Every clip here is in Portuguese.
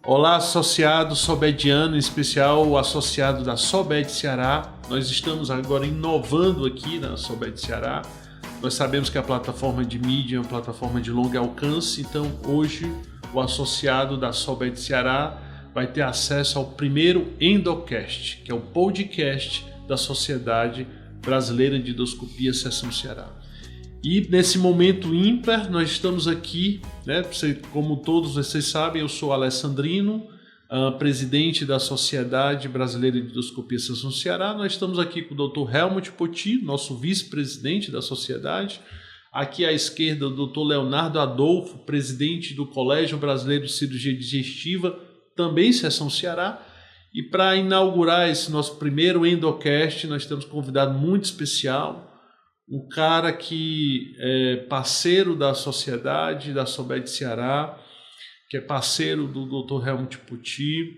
Olá, associado sobediano, em especial o associado da Sobed Ceará. Nós estamos agora inovando aqui na Sobed Ceará. Nós sabemos que a plataforma de mídia é uma plataforma de longo alcance, então hoje o associado da Sobed Ceará vai ter acesso ao primeiro Endocast, que é o podcast da Sociedade Brasileira de Endoscopia Seção Ceará. E nesse momento ímpar, nós estamos aqui, né? Como todos vocês sabem, eu sou Alessandrino, presidente da Sociedade Brasileira de Endoscopia Seção Ceará. Nós estamos aqui com o Dr. Helmut Poti, nosso vice-presidente da sociedade. Aqui à esquerda, o Dr. Leonardo Adolfo, presidente do Colégio Brasileiro de Cirurgia Digestiva, também Seção Ceará. E para inaugurar esse nosso primeiro Endocast, nós temos um convidado muito especial, um cara que é parceiro da sociedade, da Sobed Ceará, que é parceiro do Dr. Helmut Poti,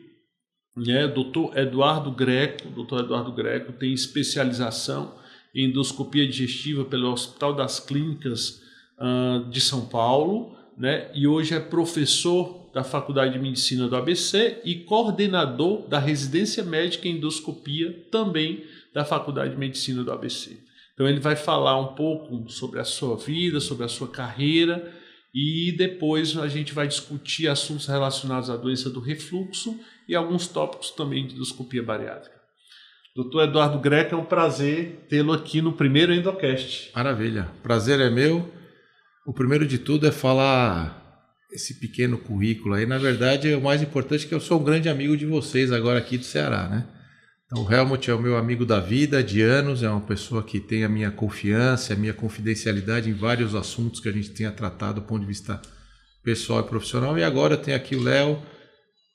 né? Dr. Eduardo Greco. O Dr. Eduardo Greco tem especialização em endoscopia digestiva pelo Hospital das Clínicas de São Paulo, né? E hoje é professor da Faculdade de Medicina do ABC e coordenador da residência médica em endoscopia também da Faculdade de Medicina do ABC. Então ele vai falar um pouco sobre a sua vida, sobre a sua carreira e depois a gente vai discutir assuntos relacionados à doença do refluxo e alguns tópicos também de endoscopia bariátrica. Dr. Eduardo Greco, é um prazer tê-lo aqui no primeiro Endocast. Maravilha, prazer é meu. O primeiro de tudo é falar esse pequeno currículo aí. Na verdade, o mais importante é que eu sou um grande amigo de vocês agora aqui do Ceará, né? Então, o Helmut é o meu amigo da vida, de anos, é uma pessoa que tem a minha confiança, a minha confidencialidade em vários assuntos que a gente tenha tratado do ponto de vista pessoal e profissional. E agora eu tenho aqui o Léo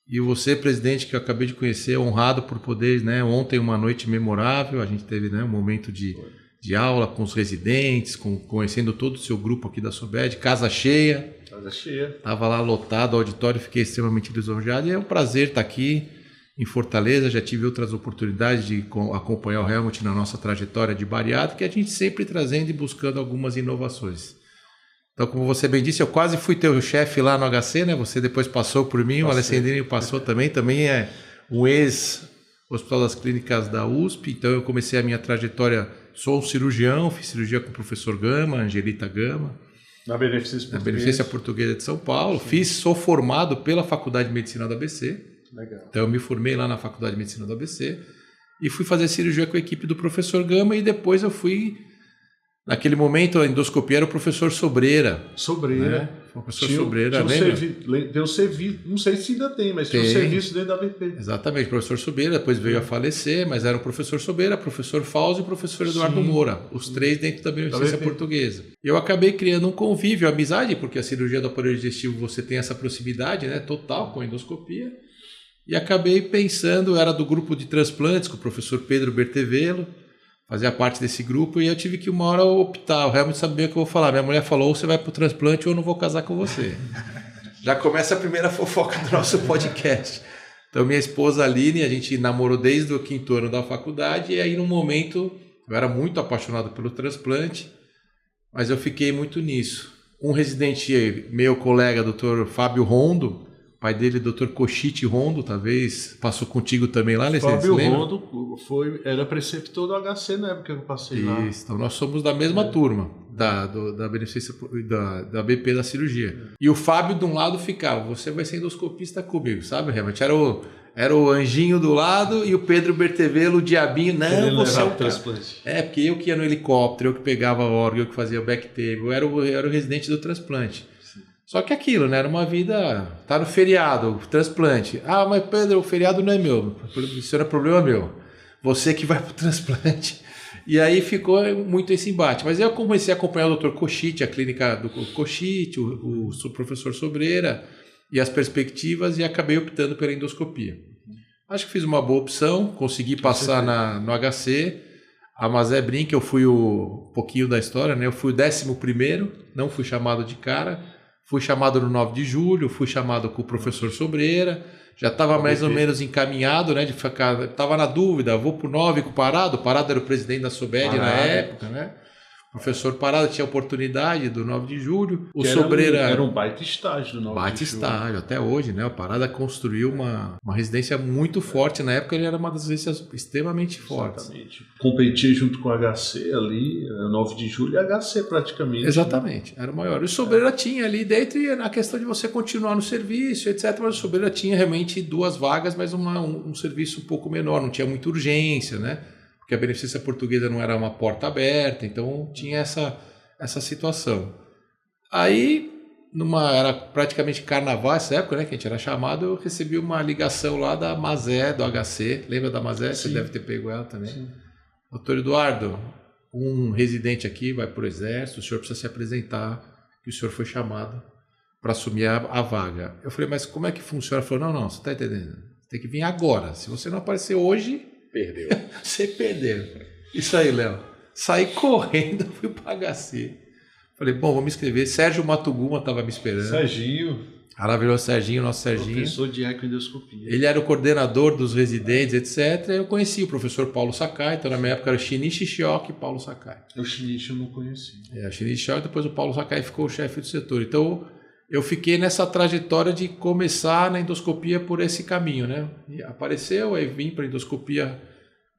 e você, presidente, que eu acabei de conhecer, honrado por poder, né? Ontem uma noite memorável, a gente teve, né, um momento de aula com os residentes, conhecendo todo o seu grupo aqui da Sobed, casa cheia. Casa cheia. Estava lá lotado o auditório, fiquei extremamente lisonjeado e é um prazer estar aqui em Fortaleza. Já tive outras oportunidades de acompanhar o Helmut na nossa trajetória de bariátrica, e a gente sempre trazendo e buscando algumas inovações. Então, como você bem disse, eu quase fui teu chefe lá no HC, né? Você depois passou por mim, o Alessandrinho passou também é um ex-Hospital das Clínicas da USP, então eu comecei a minha trajetória, sou um cirurgião, fiz cirurgia com o professor Gama, Angelita Gama, na Beneficência Portuguesa de São Paulo. Sou formado pela Faculdade de Medicina do ABC. Legal. Então eu me formei lá na Faculdade de Medicina do ABC e fui fazer cirurgia com a equipe do professor Gama, e depois eu fui, naquele momento a endoscopia era o professor Sobreira. Né? O professor Sobreira, deu serviço, não sei se ainda tem, mas tinha um serviço dentro da BP. Exatamente, o professor Sobreira, depois veio a falecer, mas era o professor Sobreira, o professor Fausto e o professor Eduardo Moura, os três dentro da Beneficência Portuguesa. Eu acabei criando um convívio, amizade, porque a cirurgia do aparelho digestivo você tem essa proximidade, né, total com a endoscopia. E acabei pensando, era do grupo de transplantes com o professor Pedro Bertevelo, fazia parte desse grupo, e eu tive que uma hora optar. O Helmut sabe bem o que eu vou falar. Minha mulher falou, ou você vai para o transplante ou eu não vou casar com você. Já começa a primeira fofoca do nosso podcast. Então minha esposa Aline, a gente namorou desde o 5º ano da faculdade, e aí no momento eu era muito apaixonado pelo transplante, mas eu fiquei muito nisso. Um residente, meu colega, Dr. Fábio Rondo, pai dele, Dr. Cochite Rondo, talvez passou contigo também lá, nesse Fábio Rondo era preceptor do HC na época que eu passei lá. Isso, então nós somos da mesma turma, da Beneficência da BP da cirurgia. E o Fábio de um lado ficava, você vai ser endoscopista comigo, sabe, realmente? Era o anjinho do lado e o Pedro Bertevelo, o diabinho, não, você é o transplante. Porque eu que ia no helicóptero, eu que pegava a órgão, eu que fazia o backtable, eu era o residente do transplante. Só que aquilo, né? Era uma vida... Tá no feriado, transplante. Ah, mas Pedro, o feriado não é meu. Isso era problema meu. Você que vai pro transplante. E aí ficou muito esse embate. Mas eu comecei a acompanhar o Dr. Cochite, a clínica do Cochite, o professor Sobreira e as perspectivas, e acabei optando pela endoscopia. Acho que fiz uma boa opção, consegui passar no HC. A Mazé brinca, eu fui um pouquinho da história, né? Eu fui o 11º, não fui chamado de cara. Fui chamado no 9 de julho, fui chamado com o professor Sobreira, já estava mais ou menos encaminhado, né? Estava na dúvida, vou para o 9 com o Parado era o presidente da Sobed na época, né? O professor Parada tinha oportunidade do 9 de julho. O Que Sobreira... Era um baita estágio do 9 baita de julho. estágio, até hoje, né? O Parada construiu uma residência muito forte. Na época ele era uma das residências extremamente fortes. Exatamente. Competia junto com o HC ali, 9 de julho e HC praticamente. Exatamente, era o maior. E o Sobreira tinha ali dentro, e na questão de você continuar no serviço, etc. Mas o Sobreira tinha realmente 2 vagas, mas um serviço um pouco menor, não tinha muita urgência, né? Porque a Beneficência Portuguesa não era uma porta aberta, então tinha essa situação. Aí, era praticamente carnaval essa época, né, que a gente era chamado, eu recebi uma ligação lá da Mazé, do HC. Lembra da Mazé? Você deve ter pego ela também. Sim. Doutor Eduardo, um residente aqui vai para o exército, o senhor precisa se apresentar, que o senhor foi chamado para assumir a vaga. Eu falei, mas como é que funciona? Ele falou, não, você está entendendo? Você tem que vir agora. Se você não aparecer hoje... Perdeu. Você perdeu. Isso aí, Léo. Saí correndo, fui para HC. Falei, bom, vou me inscrever. Sérgio Matuguma estava me esperando. Serginho. Maravilhoso Serginho, nosso Serginho. Professor de ecoendoscopia. Ele era o coordenador dos residentes, etc. Eu conheci o professor Paulo Sakai, então na minha época era o Shinichi Shioki e Paulo Sakai. O Shinichi eu não conheci. O Shinichi Shioki, depois o Paulo Sakai ficou o chefe do setor. Então eu fiquei nessa trajetória de começar na endoscopia por esse caminho, né? E apareceu, aí vim para endoscopia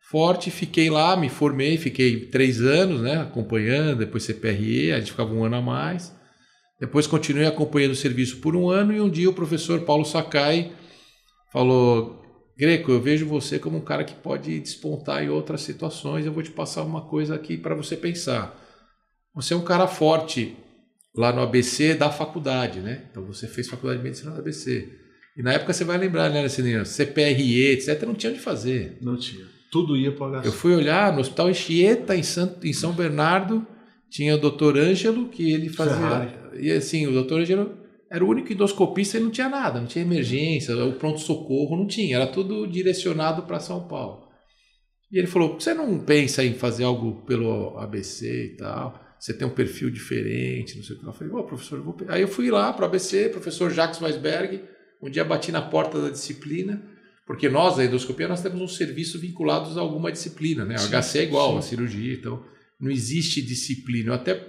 forte, fiquei lá, me formei, fiquei 3 anos, né, acompanhando, depois CPRE, a gente ficava 1 ano a mais. Depois continuei acompanhando o serviço por 1 ano e um dia o professor Paulo Sakai falou, Greco, eu vejo você como um cara que pode despontar em outras situações, eu vou te passar uma coisa aqui para você pensar. Você é um cara forte lá no ABC da faculdade, né? Então você fez faculdade de medicina no ABC. E na época você vai lembrar, né, CPRE, etc, não tinha onde fazer. Não tinha. Tudo ia para o HC. Eu fui olhar no Hospital Anchieta, em São Bernardo, tinha o Dr. Ângelo, que ele fazia... Ferrari. E assim, o Dr. Ângelo era o único endoscopista e não tinha nada, não tinha emergência, o pronto-socorro não tinha, era tudo direcionado para São Paulo. E ele falou, você não pensa em fazer algo pelo ABC e tal? Você tem um perfil diferente, não sei o que. Eu falei, professor, eu vou... Aí eu fui lá para o ABC, professor Jacques Weisberg, um dia bati na porta da disciplina, porque nós, a endoscopia, nós temos um serviço vinculados a alguma disciplina, né? O HC é igual, a cirurgia, então não existe disciplina. Eu até...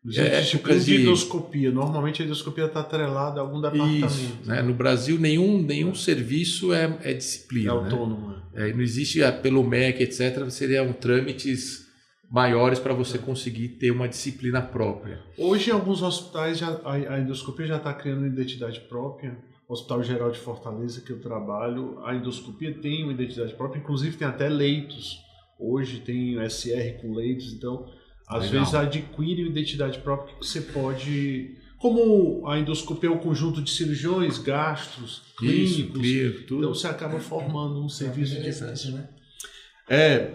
disciplina de endoscopia. Normalmente a endoscopia está atrelada a algum departamento. Isso, né? No Brasil, nenhum serviço é disciplina. É autônomo. Né? Não existe, pelo MEC, etc., seriam trâmites maiores para você conseguir ter uma disciplina própria. Hoje, em alguns hospitais, a endoscopia já está criando identidade própria. Hospital Geral de Fortaleza, que eu trabalho, a endoscopia tem uma identidade própria, inclusive tem até leitos. Hoje tem o SR com leitos, então às vezes adquire uma identidade própria que você pode... Como a endoscopia é um conjunto de cirurgiões, gastros, clínicos, tudo. Então você acaba formando um serviço de... né?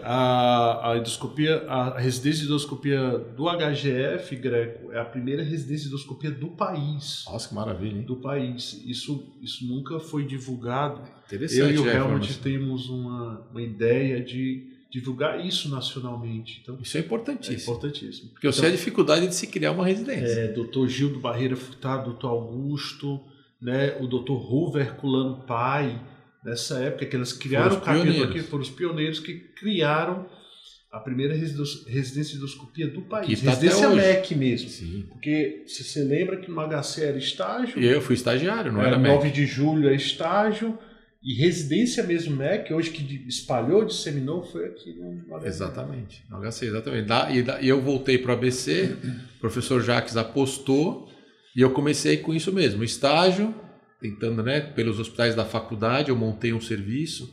A endoscopia, a residência de endoscopia do HGF, Greco, é a primeira residência de endoscopia do país. Nossa, que maravilha, hein? Do país. Isso nunca foi divulgado. Interessante. Eu e o Helmut temos uma ideia de divulgar isso nacionalmente. Então, isso é importantíssimo. É importantíssimo. Porque eu sei a dificuldade de se criar uma residência. Dr. Gildo Barreira Furtado, Dr. Augusto, né, o Dr. Ruvo Herculano Pai, nessa época que eles criaram o capítulo aqui, foram os pioneiros que criaram a primeira residência de endoscopia do país. Tá residência MEC mesmo. Sim. Porque se você lembra que no HC era estágio. E eu fui estagiário, não era MEC. 9 de julho é estágio. E residência mesmo MEC, hoje que espalhou, disseminou, foi aqui no HC. Exatamente, no HC, exatamente. E eu voltei para o ABC, o professor Jacques apostou, e eu comecei com isso mesmo, estágio, tentando, né, pelos hospitais da faculdade, eu montei um serviço,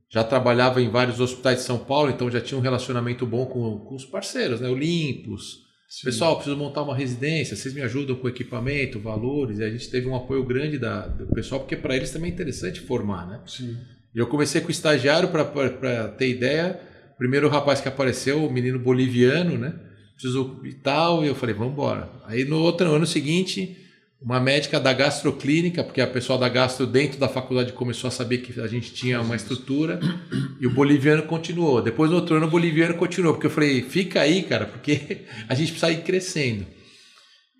já trabalhava em vários hospitais de São Paulo, então já tinha um relacionamento bom com os parceiros, né, Olympus. Sim. Pessoal, preciso montar uma residência, vocês me ajudam com equipamento, valores, e a gente teve um apoio grande do pessoal, porque para eles também é interessante formar, né? Sim. E eu comecei com o estagiário, para ter ideia, primeiro o rapaz que apareceu, o menino boliviano, né? Preciso e tal, e eu falei, vamos embora. Aí no ano seguinte, uma médica da gastroclínica, porque a pessoa da gastro dentro da faculdade começou a saber que a gente tinha uma estrutura, e o boliviano continuou. Depois no outro ano o boliviano continuou, porque eu falei, fica aí, cara, porque a gente precisa ir crescendo.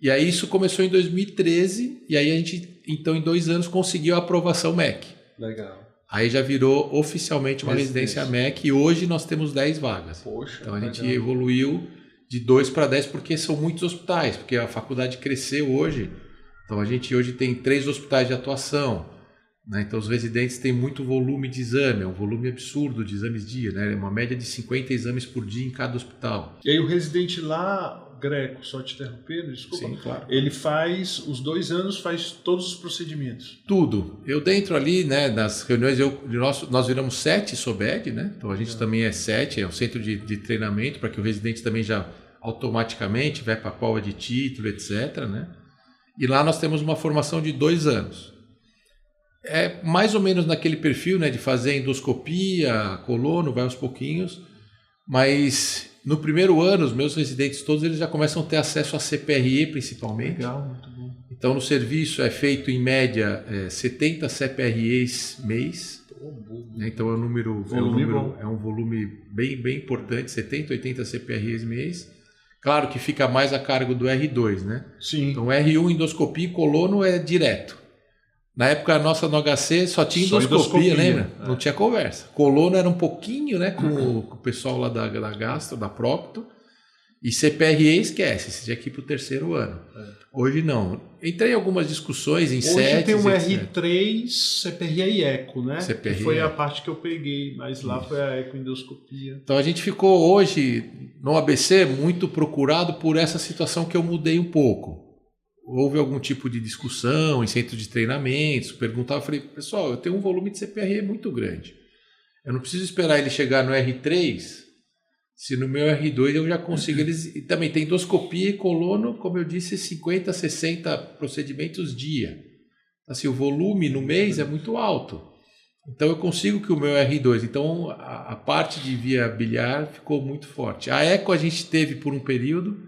E aí isso começou em 2013, e aí a gente, então em 2 anos, conseguiu a aprovação MEC. Legal. Aí já virou oficialmente uma residência MEC, e hoje nós temos 10 vagas. Poxa, então a gente evoluiu de 2 para 10, porque são muitos hospitais, porque a faculdade cresceu hoje. Então a gente hoje tem 3 hospitais de atuação, né? Então os residentes têm muito volume de exame, é um volume absurdo de exames dia, né? É uma média de 50 exames por dia em cada hospital. E aí o residente lá, Greco, só te interrompendo, desculpa. Sim, claro. Ele faz, os 2 anos, faz todos os procedimentos. Tudo. Eu dentro ali, né, nas reuniões, nós viramos 7 SOBED, né? Então a gente também é 7, é um centro de treinamento para que o residente também já automaticamente vai para a prova de título, etc, né? E lá nós temos uma formação de 2 anos. É mais ou menos naquele perfil, né, de fazer endoscopia, colono, vai aos pouquinhos, mas no primeiro ano, os meus residentes todos eles já começam a ter acesso a CPRE principalmente. Legal, muito bom. Então no serviço é feito em média 70 CPREs mês. Né? Então é um volume bem importante, 70, 80 CPREs mês. Claro que fica mais a cargo do R2, né? Sim. Então R1, endoscopia e colono é direto. Na época nossa no HC só tinha endoscopia, lembra? É. Não tinha conversa. Colono era um pouquinho, né, com o pessoal lá da gastro, da Procto. E CPRE esquece, esse aqui para o 3º ano. É. Hoje não. Entrei em algumas discussões em SETES. Hoje tem um R3, CPRE e ECO, né? CPRE. Que foi a parte que eu peguei, mas lá foi a ecoendoscopia. Então a gente ficou hoje no ABC muito procurado por essa situação que eu mudei um pouco. Houve algum tipo de discussão em centro de treinamentos, perguntava, eu falei, pessoal, eu tenho um volume de CPRE muito grande. Eu não preciso esperar ele chegar no R3, se no meu R2 eu já consigo. E também tem endoscopia e colono, como eu disse, 50, 60 procedimentos dia. Assim, o volume no mês é muito alto. Então eu consigo que o meu R2. Então a parte de via biliar ficou muito forte. A eco a gente teve por um período,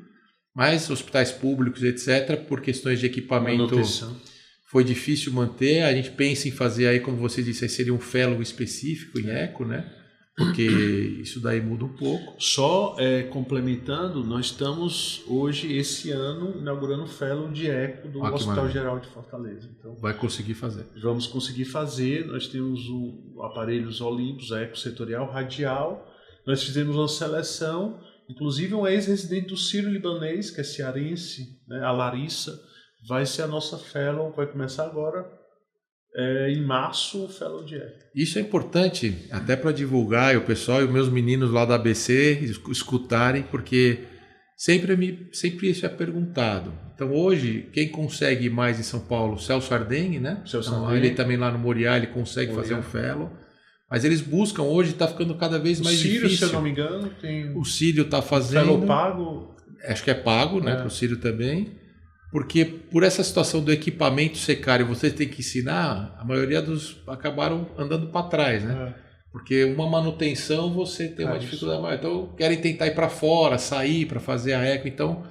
mas hospitais públicos, etc., por questões de equipamento, foi difícil manter. A gente pensa em fazer aí, como você disse, aí seria um fellow específico em eco, né? Porque isso daí muda um pouco. Só complementando, nós estamos hoje, esse ano, inaugurando o fellow de eco do Hospital Geral de Fortaleza. Então, vai conseguir fazer. Vamos conseguir fazer. Nós temos o aparelhos Olympus, a eco setorial radial. Nós fizemos uma seleção. Inclusive, um ex-residente do Sírio-Libanês, que é cearense, né, a Larissa, vai ser a nossa fellow, vai começar agora, em março, o fellow de eco. Isso é importante, até para divulgar, e o pessoal e os meus meninos lá da ABC escutarem, porque sempre isso é perguntado. Então, hoje, quem consegue mais em São Paulo? Celso Ardengue, né? Então, ele também lá no Moriá, ele consegue fazer um fellow. Mas eles buscam, hoje está ficando cada vez mais difícil. O Sírio, se eu não me engano, tem... O Sírio está fazendo... Fellow pago? Acho que é pago, né, para o Sírio também. Porque por essa situação do equipamento ser caro e você tem que ensinar, a maioria dos acabaram andando para trás, né? Porque uma manutenção você tem uma dificuldade maior. Então querem tentar ir para fora, sair para fazer a eco. Então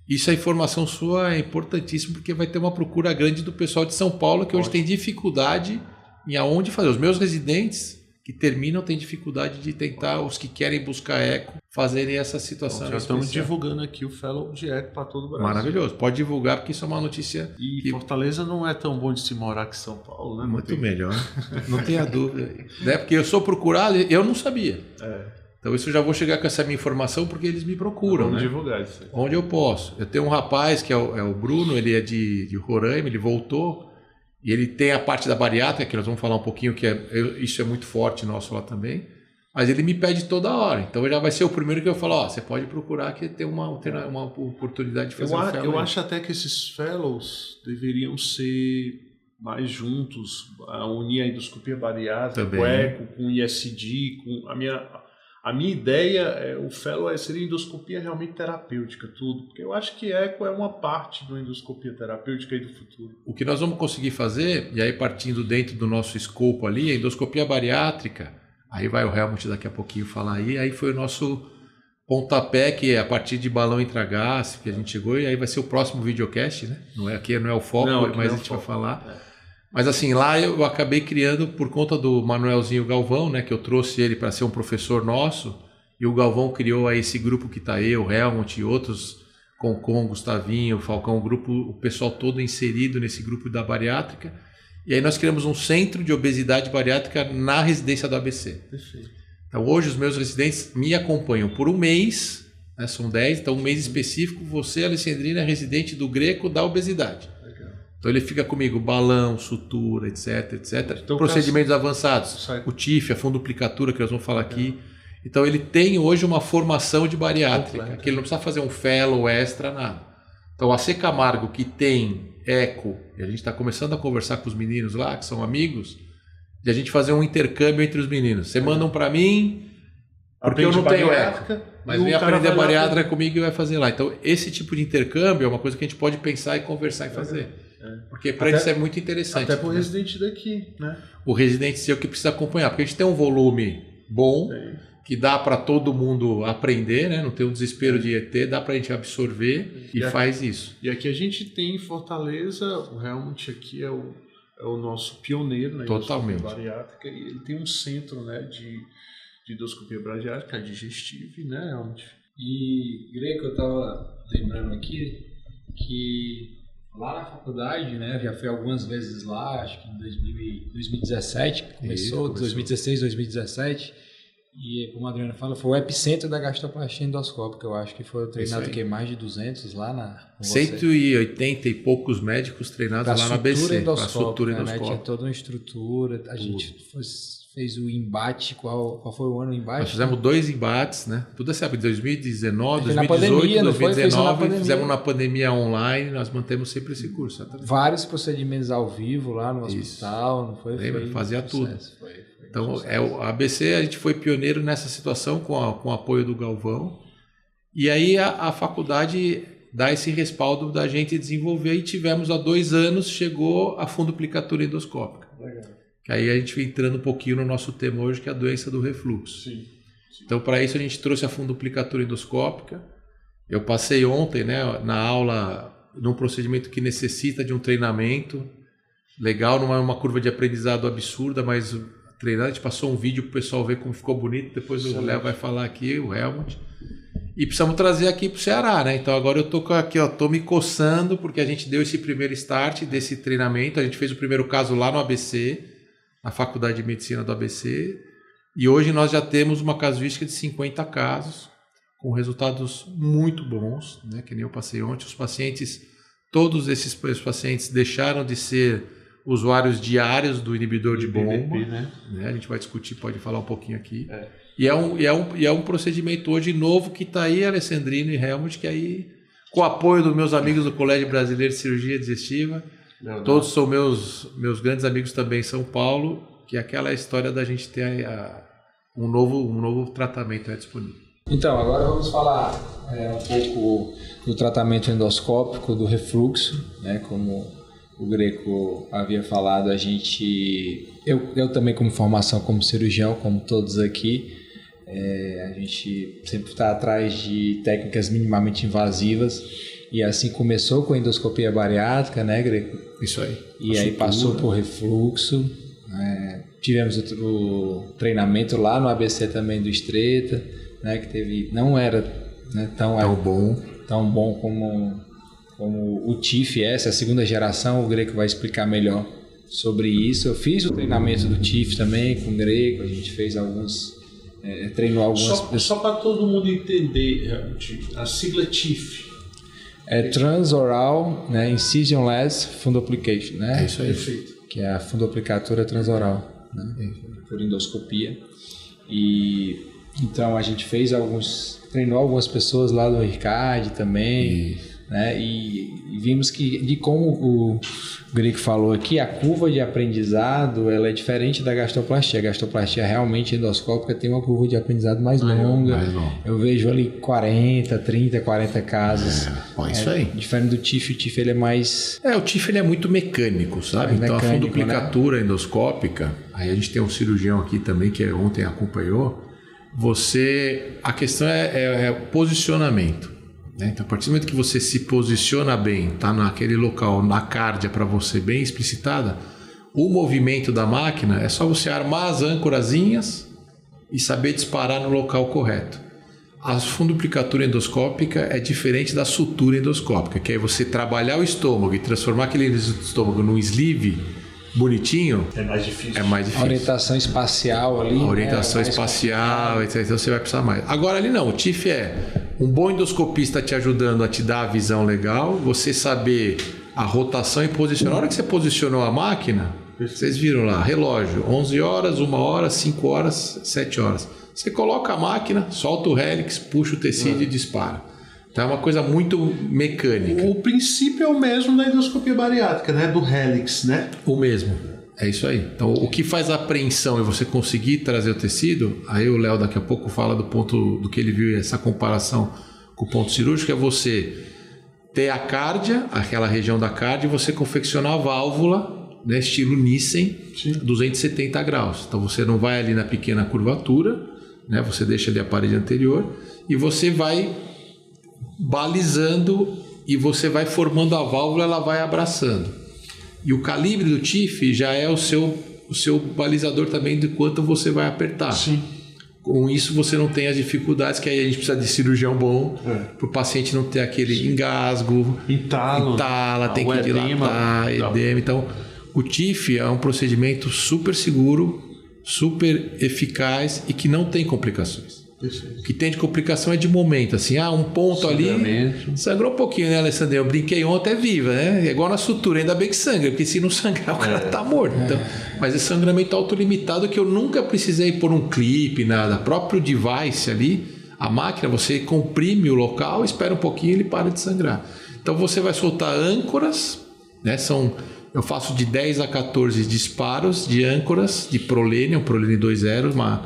isso, a informação sua é importantíssima, porque vai ter uma procura grande do pessoal de São Paulo que hoje tem dificuldade em aonde fazer. Os meus residentes que terminam têm dificuldade de tentar, os que querem buscar eco, fazerem essa situação. Já estamos divulgando aqui o fellow de eco para todo o Brasil. Maravilhoso. Pode divulgar, porque isso é uma notícia... E Fortaleza não é tão bom de se morar que São Paulo, né? Muito melhor. Não tenha dúvida. Né? Porque eu sou procurado, eu não sabia. Então isso eu já vou chegar com essa minha informação, porque eles me procuram. Vamos né? divulgar isso aí. Onde eu posso. Eu tenho um rapaz que é o Bruno, ele é de Roraima, ele voltou... E ele tem a parte da bariátrica, que nós vamos falar um pouquinho, isso é muito forte nosso lá também. Mas ele me pede toda hora. Então já vai ser o primeiro que eu falo, você pode procurar que tem uma oportunidade de fazer um fellow. Eu acho até que esses fellows deveriam ser mais juntos, unir a endoscopia bariátrica, com eco, com ISD, com a minha ideia, o fellow seria endoscopia realmente terapêutica, tudo. Porque eu acho que eco é uma parte da endoscopia terapêutica aí do futuro. O que nós vamos conseguir fazer, e aí partindo dentro do nosso escopo ali, a endoscopia bariátrica, aí vai o Helmut daqui a pouquinho falar aí foi o nosso pontapé, que é a partir de balão intragástrico que a gente chegou, e aí vai ser o próximo videocast, né? Aqui não é o foco, mas a gente vai falar... Mas assim, lá eu acabei criando por conta do Manuelzinho Galvão, né, que eu trouxe ele para ser um professor nosso, e o Galvão criou aí esse grupo que está eu, Helmut e outros, Concon, Gustavinho, Falcão, o pessoal todo inserido nesse grupo da bariátrica, e aí nós criamos um centro de obesidade bariátrica na residência do ABC. Perfeito. Então hoje os meus residentes me acompanham por um mês, né? São 10, então um mês específico, você, Alessandrina, é residente do Greco da obesidade. Então ele fica comigo, balão, sutura, etc, etc. Então, procedimentos avançados, o TIF, a funduplicatura, que nós vamos falar aqui. Então ele tem hoje uma formação de bariátrica, que ele não precisa fazer um fellow extra, nada. Então a C Camargo, que tem eco, e a gente está começando a conversar com os meninos lá, que são amigos, de a gente fazer um intercâmbio entre os meninos. Você manda um para mim, porque eu não tenho eco, mas vem aprender bariátrica comigo e vai fazer lá. Então esse tipo de intercâmbio é uma coisa que a gente pode pensar e conversar e fazer. Porque para eles é muito interessante. Até para o residente daqui, né? O residente seu que precisa acompanhar, porque a gente tem um volume bom, que dá para todo mundo aprender, né? Não tem um desespero de ET, dá para a gente absorver e faz isso. E aqui a gente tem em Fortaleza, o Helmut aqui é o nosso pioneiro, né? Totalmente. Bariátrica, e ele tem um centro, né, de endoscopia bariátrica digestiva, né, Helmut? E, Greco, eu estava lembrando aqui que lá na faculdade, né, já fui algumas vezes lá, acho que em 2017, começou. 2016, 2017, e como a Adriana fala, foi o epicentro da gastroplastia endoscópica, eu acho que foi treinado que mais de 200 lá na... 180 e poucos médicos treinados lá na ABC, para a sutura endoscópica. Né, tinha toda uma estrutura, a gente fez o embate, qual foi o ano do embate? Nós fizemos 2 embates, né? Tudo essa época, 2019, 2018, pandemia, 2019, fizemos na pandemia online, nós mantemos sempre esse curso. Vários procedimentos ao vivo lá no hospital, não foi? Lembra? Fazia tudo. Foi então, a ABC, a gente foi pioneiro nessa situação com o apoio do Galvão, e aí a faculdade dá esse respaldo da gente desenvolver, e tivemos há 2 anos, chegou a funduplicatura endoscópica. Legal. Aí a gente vai entrando um pouquinho no nosso tema hoje, que é a doença do refluxo. Sim. Então, para isso, a gente trouxe a funduplicatura endoscópica. Eu passei ontem, né, na aula, num procedimento que necessita de um treinamento legal, não é uma curva de aprendizado absurda, mas treinar, a gente passou um vídeo para o pessoal ver como ficou bonito, depois o Léo vai falar aqui, o Helmut. E precisamos trazer aqui para o Ceará, né? Então agora eu estou aqui, estou me coçando, porque a gente deu esse primeiro start desse treinamento, a gente fez o primeiro caso lá no ABC, a Faculdade de Medicina do ABC, e hoje nós já temos uma casuística de 50 casos, com resultados muito bons, né? Que nem eu passei ontem. Os pacientes, todos esses pacientes deixaram de ser usuários diários do inibidor de bomba, né? A gente vai discutir, pode falar um pouquinho aqui. E é um procedimento hoje novo que está aí, Alessandrino e Helmut, que aí, com o apoio dos meus amigos do Colégio Brasileiro de Cirurgia Digestiva, todos são meus grandes amigos também em São Paulo, que é aquela história da gente ter um novo tratamento disponível. Então, agora vamos falar um pouco do tratamento endoscópico do refluxo, né? Como o Greco havia falado, eu também como formação como cirurgião, como todos aqui, a gente sempre está atrás de técnicas minimamente invasivas, e assim começou com a endoscopia bariátrica, né, Greco? Isso aí. E aí passou por refluxo, tivemos o treinamento lá no ABC também do Estreita, né, que não era, né, tão bom como o TIF, a segunda geração. O Greco vai explicar melhor sobre isso. Eu fiz o treinamento do TIF também com o Greco, a gente fez treinou algumas pessoas. Só para todo mundo entender, a sigla TIF. É Transoral, né, Incisionless Fundoplication, né? É isso aí. Perfeito. Que é a fundoplicatura transoral, né, por endoscopia. E então a gente treinou algumas pessoas lá do IRCAD também. Isso. Né? E vimos que, como o Greco falou aqui, a curva de aprendizado ela é diferente da gastroplastia. A gastroplastia realmente endoscópica tem uma curva de aprendizado mais longa. Eu vejo ali 40 casos. Isso aí. Diferente do TIF, o TIF ele é mais... o TIF ele é muito mecânico, sabe? Então a fundoplicatura endoscópica, aí a gente tem um cirurgião aqui também que ontem acompanhou, a questão é posicionamento. Então, a partir do momento que você se posiciona bem, está naquele local, na cárdia para você bem explicitada, o movimento da máquina é só você armar as âncorazinhas e saber disparar no local correto. A fundoplicatura endoscópica é diferente da sutura endoscópica, que é você trabalhar o estômago e transformar aquele estômago num sleeve bonitinho. É mais difícil. A orientação espacial ali. A orientação espacial, etc. Então você vai precisar mais. Agora ali não, o TIF um bom endoscopista te ajudando a te dar a visão legal, você saber a rotação e posicionar. Na hora que você posicionou a máquina, vocês viram lá, relógio, 11 horas, 1 hora, 5 horas, 7 horas. Você coloca a máquina, solta o hélix, puxa o tecido e dispara. Então é uma coisa muito mecânica. O princípio é o mesmo da endoscopia bariátrica, né? Do hélix, né? O mesmo. É isso aí. Então, o que faz a apreensão e você conseguir trazer o tecido, aí o Léo daqui a pouco fala do ponto do que ele viu, essa comparação com o ponto cirúrgico, é você ter a cárdia, aquela região da cárdia, e você confeccionar a válvula, né, estilo Nissen, 270 graus. Então, você não vai ali na pequena curvatura, né, você deixa ali a parede anterior e você vai balizando e você vai formando a válvula, ela vai abraçando. E o calibre do TIF já é o seu balizador também de quanto você vai apertar. Sim. Com isso você não tem as dificuldades que aí a gente precisa de cirurgião bom para o paciente não ter aquele engasgo, entala, tem que dilatar, edema. Então, o TIF é um procedimento super seguro, super eficaz e que não tem complicações. Perfeito. O que tem de complicação é de momento, assim, um ponto ali, sangrou um pouquinho, né, Alessandro? Eu brinquei ontem, é viva, né? É igual na sutura, ainda bem que sangra, porque se não sangrar o cara tá morto. Então, mas é sangramento autolimitado que eu nunca precisei pôr um clipe, nada. O próprio device ali, a máquina, você comprime o local, espera um pouquinho e ele para de sangrar. Então você vai soltar âncoras, né? Eu faço de 10 a 14 disparos de âncoras, de Prolene 2.0,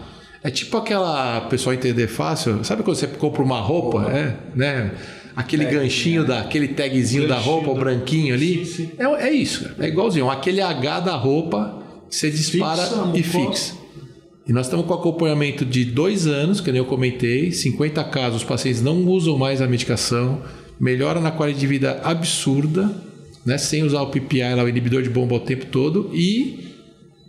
é tipo aquela, pessoal entender fácil, sabe quando você compra uma roupa, né? Aquele ganchinho, aquele tagzinho da roupa, o branquinho ali. Sim. É isso, é igualzinho. Aquele H da roupa, você dispara e fixa. E nós estamos com acompanhamento de 2 anos, que nem eu comentei, 50 casos, os pacientes não usam mais a medicação, melhora na qualidade de vida absurda, né? Sem usar o PPI, o inibidor de bomba o tempo todo, e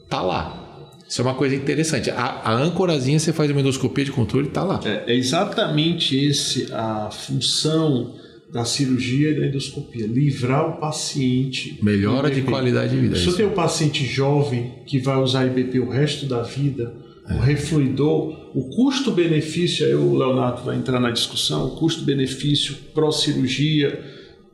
tá lá. Isso é uma coisa interessante. A âncorazinha, você faz uma endoscopia de controle e está lá. É exatamente a função da cirurgia e da endoscopia. Livrar o paciente. Melhora de qualidade de vida. Se eu tenho um paciente jovem que vai usar IBP o resto da vida, o refluidor, o custo-benefício, aí o Leonardo vai entrar na discussão, o custo-benefício pró-cirurgia,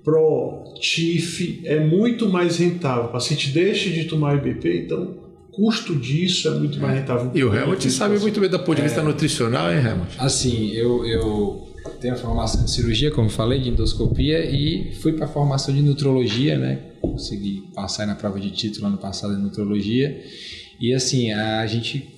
pró-TIF é muito mais rentável. O paciente deixa de tomar IBP, então o custo disso é muito mais rentável. E o Helmut sabe muito bem do ponto de vista nutricional, hein, Helmut? Assim, eu tenho a formação de cirurgia, como eu falei, de endoscopia, e fui para a formação de nutrologia, né? Consegui passar na prova de título ano passado em nutrologia. E assim,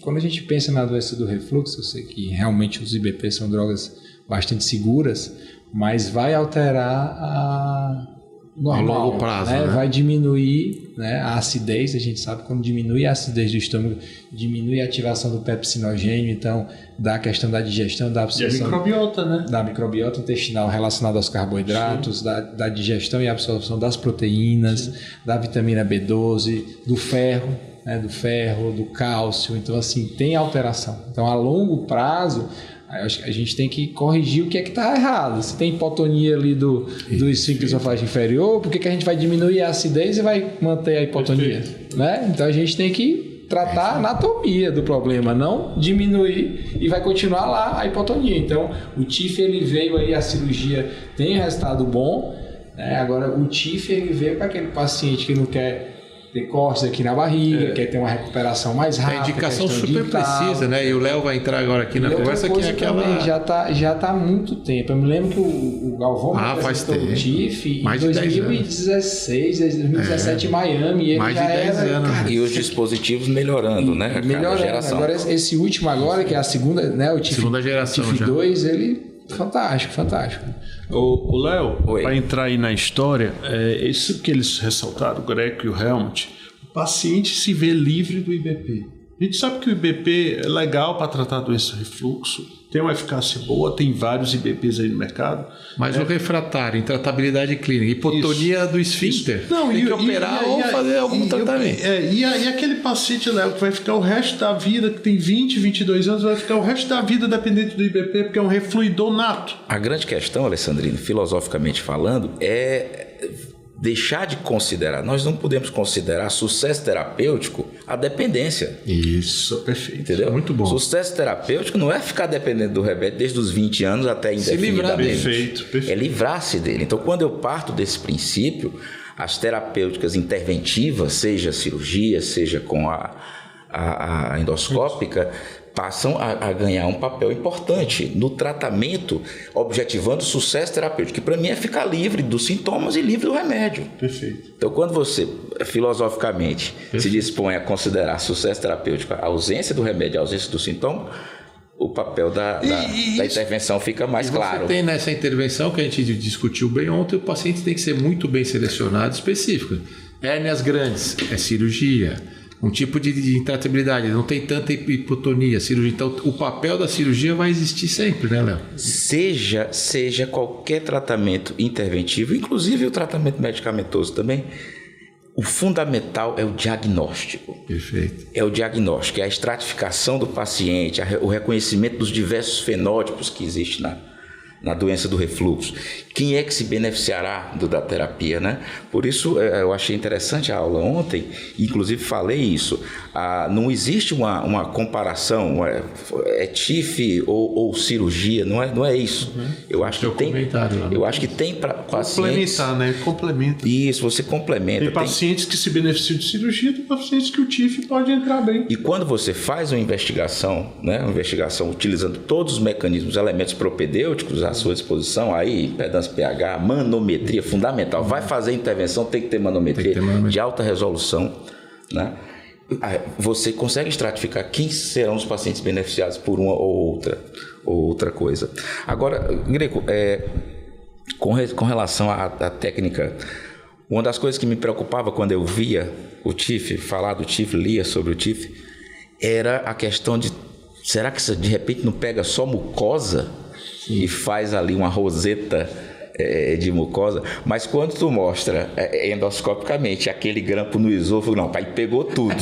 quando a gente pensa na doença do refluxo, eu sei que realmente os IBP são drogas bastante seguras, mas vai alterar normal, a longo prazo, né? Né? Vai diminuir, né, a acidez. A gente sabe que quando diminui a acidez do estômago, diminui a ativação do pepsinogênio, então dá a questão da digestão, da absorção da microbiota, né? Da microbiota intestinal relacionada aos carboidratos, da digestão e absorção das proteínas, da vitamina B12, do ferro, né, do cálcio. Então assim, tem alteração. Então a longo prazo a gente tem que corrigir o que é que está errado. Se tem hipotonia ali do esfíncter esofágico inferior, por que a gente vai diminuir a acidez e vai manter a hipotonia? Né? Então a gente tem que tratar a anatomia do problema, não diminuir e vai continuar lá a hipotonia. Então o TIF ele veio aí, a cirurgia tem resultado bom, né? Agora o TIF ele veio para aquele paciente que não quer ter cortes aqui na barriga, quer ter uma recuperação mais rápida. A indicação super precisa, né? E o Léo vai entrar agora aqui na conversa que é aquela... Já tá há muito tempo. Eu me lembro que o Galvão apresentou o TIF em 2016, 2017 em Miami. E ele mais já de 10 era, anos. Cara, e os dispositivos melhorando, né? Melhorando. Agora esse último agora, que é a segunda, né? O TIF, segunda geração TIF já. 2, ele... Fantástico. O Léo, para entrar aí na história, isso que eles ressaltaram, o Greco e o Helmut, o paciente se vê livre do IBP. A gente sabe que o IBP é legal para tratar a doença do refluxo, tem uma eficácia boa, tem vários IBPs aí no mercado. Mas o refratário, intratabilidade clínica, hipotonia do esfíncter, não, tem que operar ou fazer algum tratamento. E aquele paciente, Léo, que vai ficar o resto da vida, que tem 20, 22 anos, vai ficar o resto da vida dependente do IBP, porque é um refluidor nato. A grande questão, Alessandrino, filosoficamente falando, é deixar de considerar, nós não podemos considerar sucesso terapêutico a dependência. Isso, perfeito. Entendeu? Muito bom. Sucesso terapêutico não é ficar dependendo do remédio desde os 20 anos até indefinidamente. Perfeito. É livrar-se dele. Então, quando eu parto desse princípio, as terapêuticas interventivas, seja cirurgia, seja com a endoscópica, passam a ganhar um papel importante no tratamento, objetivando o sucesso terapêutico, que para mim é ficar livre dos sintomas e livre do remédio. Perfeito. Então, quando você, filosoficamente, se dispõe a considerar sucesso terapêutico a ausência do remédio, a ausência do sintoma, o papel da intervenção fica mais claro. Você tem nessa intervenção, que a gente discutiu bem ontem, o paciente tem que ser muito bem selecionado, específico. Hérnias grandes, é cirurgia. Um tipo de intratabilidade, não tem tanta hipotonia, cirurgia. Então, o papel da cirurgia vai existir sempre, né, Léo? Seja qualquer tratamento interventivo, inclusive o tratamento medicamentoso também, o fundamental é o diagnóstico. Perfeito. É o diagnóstico, é a estratificação do paciente, o reconhecimento dos diversos fenótipos que existem na doença do refluxo. Quem é que se beneficiará da terapia, né? Por isso, eu achei interessante a aula ontem, inclusive falei isso. Não existe uma comparação, TIF ou cirurgia, não é isso. Eu acho que tem para pacientes... Complementar, né? Complementa. Isso, você complementa. Tem pacientes que se beneficiam de cirurgia, tem pacientes que o TIF pode entrar bem. E quando você faz uma investigação, né? Uma investigação utilizando todos os mecanismos, elementos propedêuticos à sua disposição, aí, impedância pH, manometria, fundamental. Vai fazer intervenção, tem que ter manometria de alta resolução, né? Você consegue estratificar quem serão os pacientes beneficiados por uma ou outra coisa. Agora, Greco, com relação à técnica, uma das coisas que me preocupava quando eu via o TIF, falar do TIF, lia sobre o TIF, era a questão de, será que de repente não pega só mucosa? E faz ali uma roseta de mucosa, mas quando tu mostra endoscopicamente aquele grampo no esôfago, não, aí pegou tudo.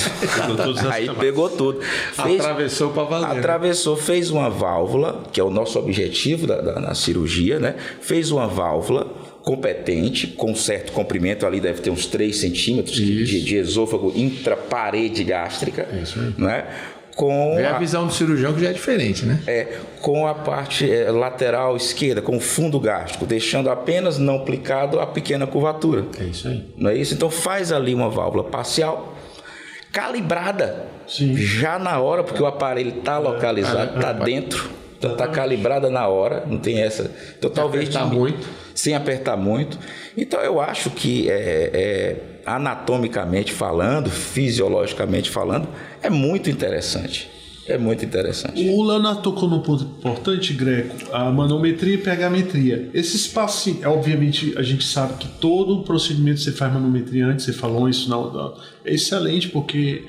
Aí pegou tudo. Atravessou para valer. Atravessou, fez uma válvula, que é o nosso objetivo na cirurgia, né? Fez uma válvula competente, com certo comprimento, ali deve ter uns 3 centímetros de esôfago intraparede gástrica, né? É a visão do cirurgião que já é diferente, né? Com a parte lateral esquerda, com o fundo gástrico, deixando apenas não aplicado a pequena curvatura. É isso aí. Não é isso? Então faz ali uma válvula parcial, calibrada, já na hora, porque o aparelho está localizado, está dentro, então está calibrada na hora, não tem essa. Então talvez sem apertar muito. Então eu acho que anatomicamente falando, fisiologicamente falando, é muito interessante. É muito interessante. O Leonardo tocou num ponto importante, Greco, a manometria e pegametria. Esses pacientes, obviamente, a gente sabe que todo o procedimento você faz manometria antes, você falou isso, é excelente, porque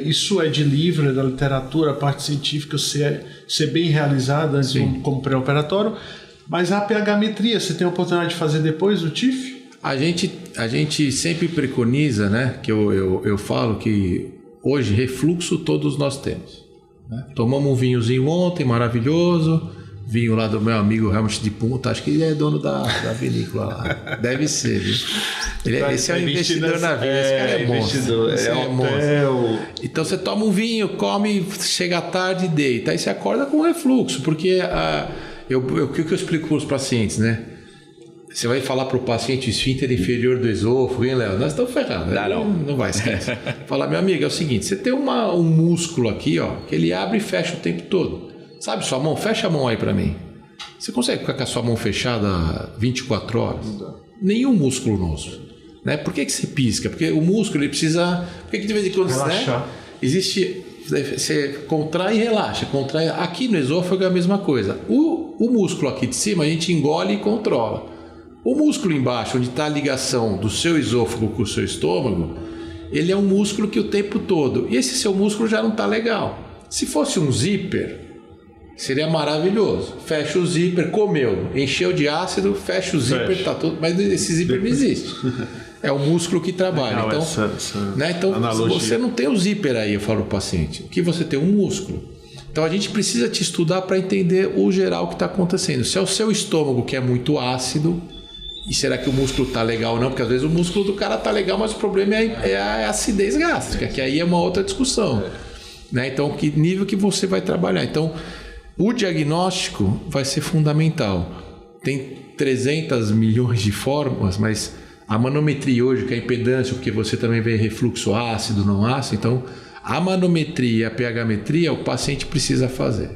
isso é de livro, é da literatura, a parte científica ser bem realizada antes como pré-operatório, mas a pegametria, você tem a oportunidade de fazer depois do TIF? A gente sempre preconiza, né, que eu falo que hoje refluxo todos nós temos, né? Tomamos um vinhozinho ontem, maravilhoso, vinho lá do meu amigo Helmut de Punta, acho que ele é dono da vinícola lá, deve ser, viu? Esse é um investidor na vida, esse cara é monstro. Então você toma um vinho, come, chega à tarde e deita, aí você acorda com refluxo, porque o que eu explico para os pacientes, né? Você vai falar para o paciente o esfíncter inferior do esôfago, hein, Léo? Nós estamos ferrados. Não vai esquecer. Falar, meu amigo, é o seguinte, você tem um músculo aqui, ó, que ele abre e fecha o tempo todo. Sabe sua mão? Fecha a mão aí para mim. Você consegue ficar com a sua mão fechada 24 horas? Nenhum músculo nosso. Né? Por que você pisca? Porque o músculo, ele precisa... Por que de vez em quando... Relaxar. Né? Existe... Você contrai e relaxa. Contrai. Aqui no esôfago é a mesma coisa. O músculo aqui de cima a gente engole e controla. O músculo embaixo, onde está a ligação do seu esôfago com o seu estômago, ele é um músculo que o tempo todo... E esse seu músculo já não está legal. Se fosse um zíper, seria maravilhoso. Fecha o zíper, comeu, encheu de ácido, fecha o zíper, está tudo... Mas esse zíper não existe. É o músculo que trabalha. Legal, então você não tem o zíper aí, eu falo para o paciente. O que você tem? Um músculo. Então a gente precisa te estudar para entender o geral que está acontecendo. Se é o seu estômago que é muito ácido... E será que o músculo tá legal ou não? Porque às vezes o músculo do cara tá legal, mas o problema é a acidez gástrica, que aí é uma outra discussão. Né? Então, que nível que você vai trabalhar? Então, o diagnóstico vai ser fundamental. Tem 300 milhões de formas, mas a manometria hoje, que é a impedância, porque você também vê refluxo ácido, não ácido, então a manometria e a pH-metria o paciente precisa fazer.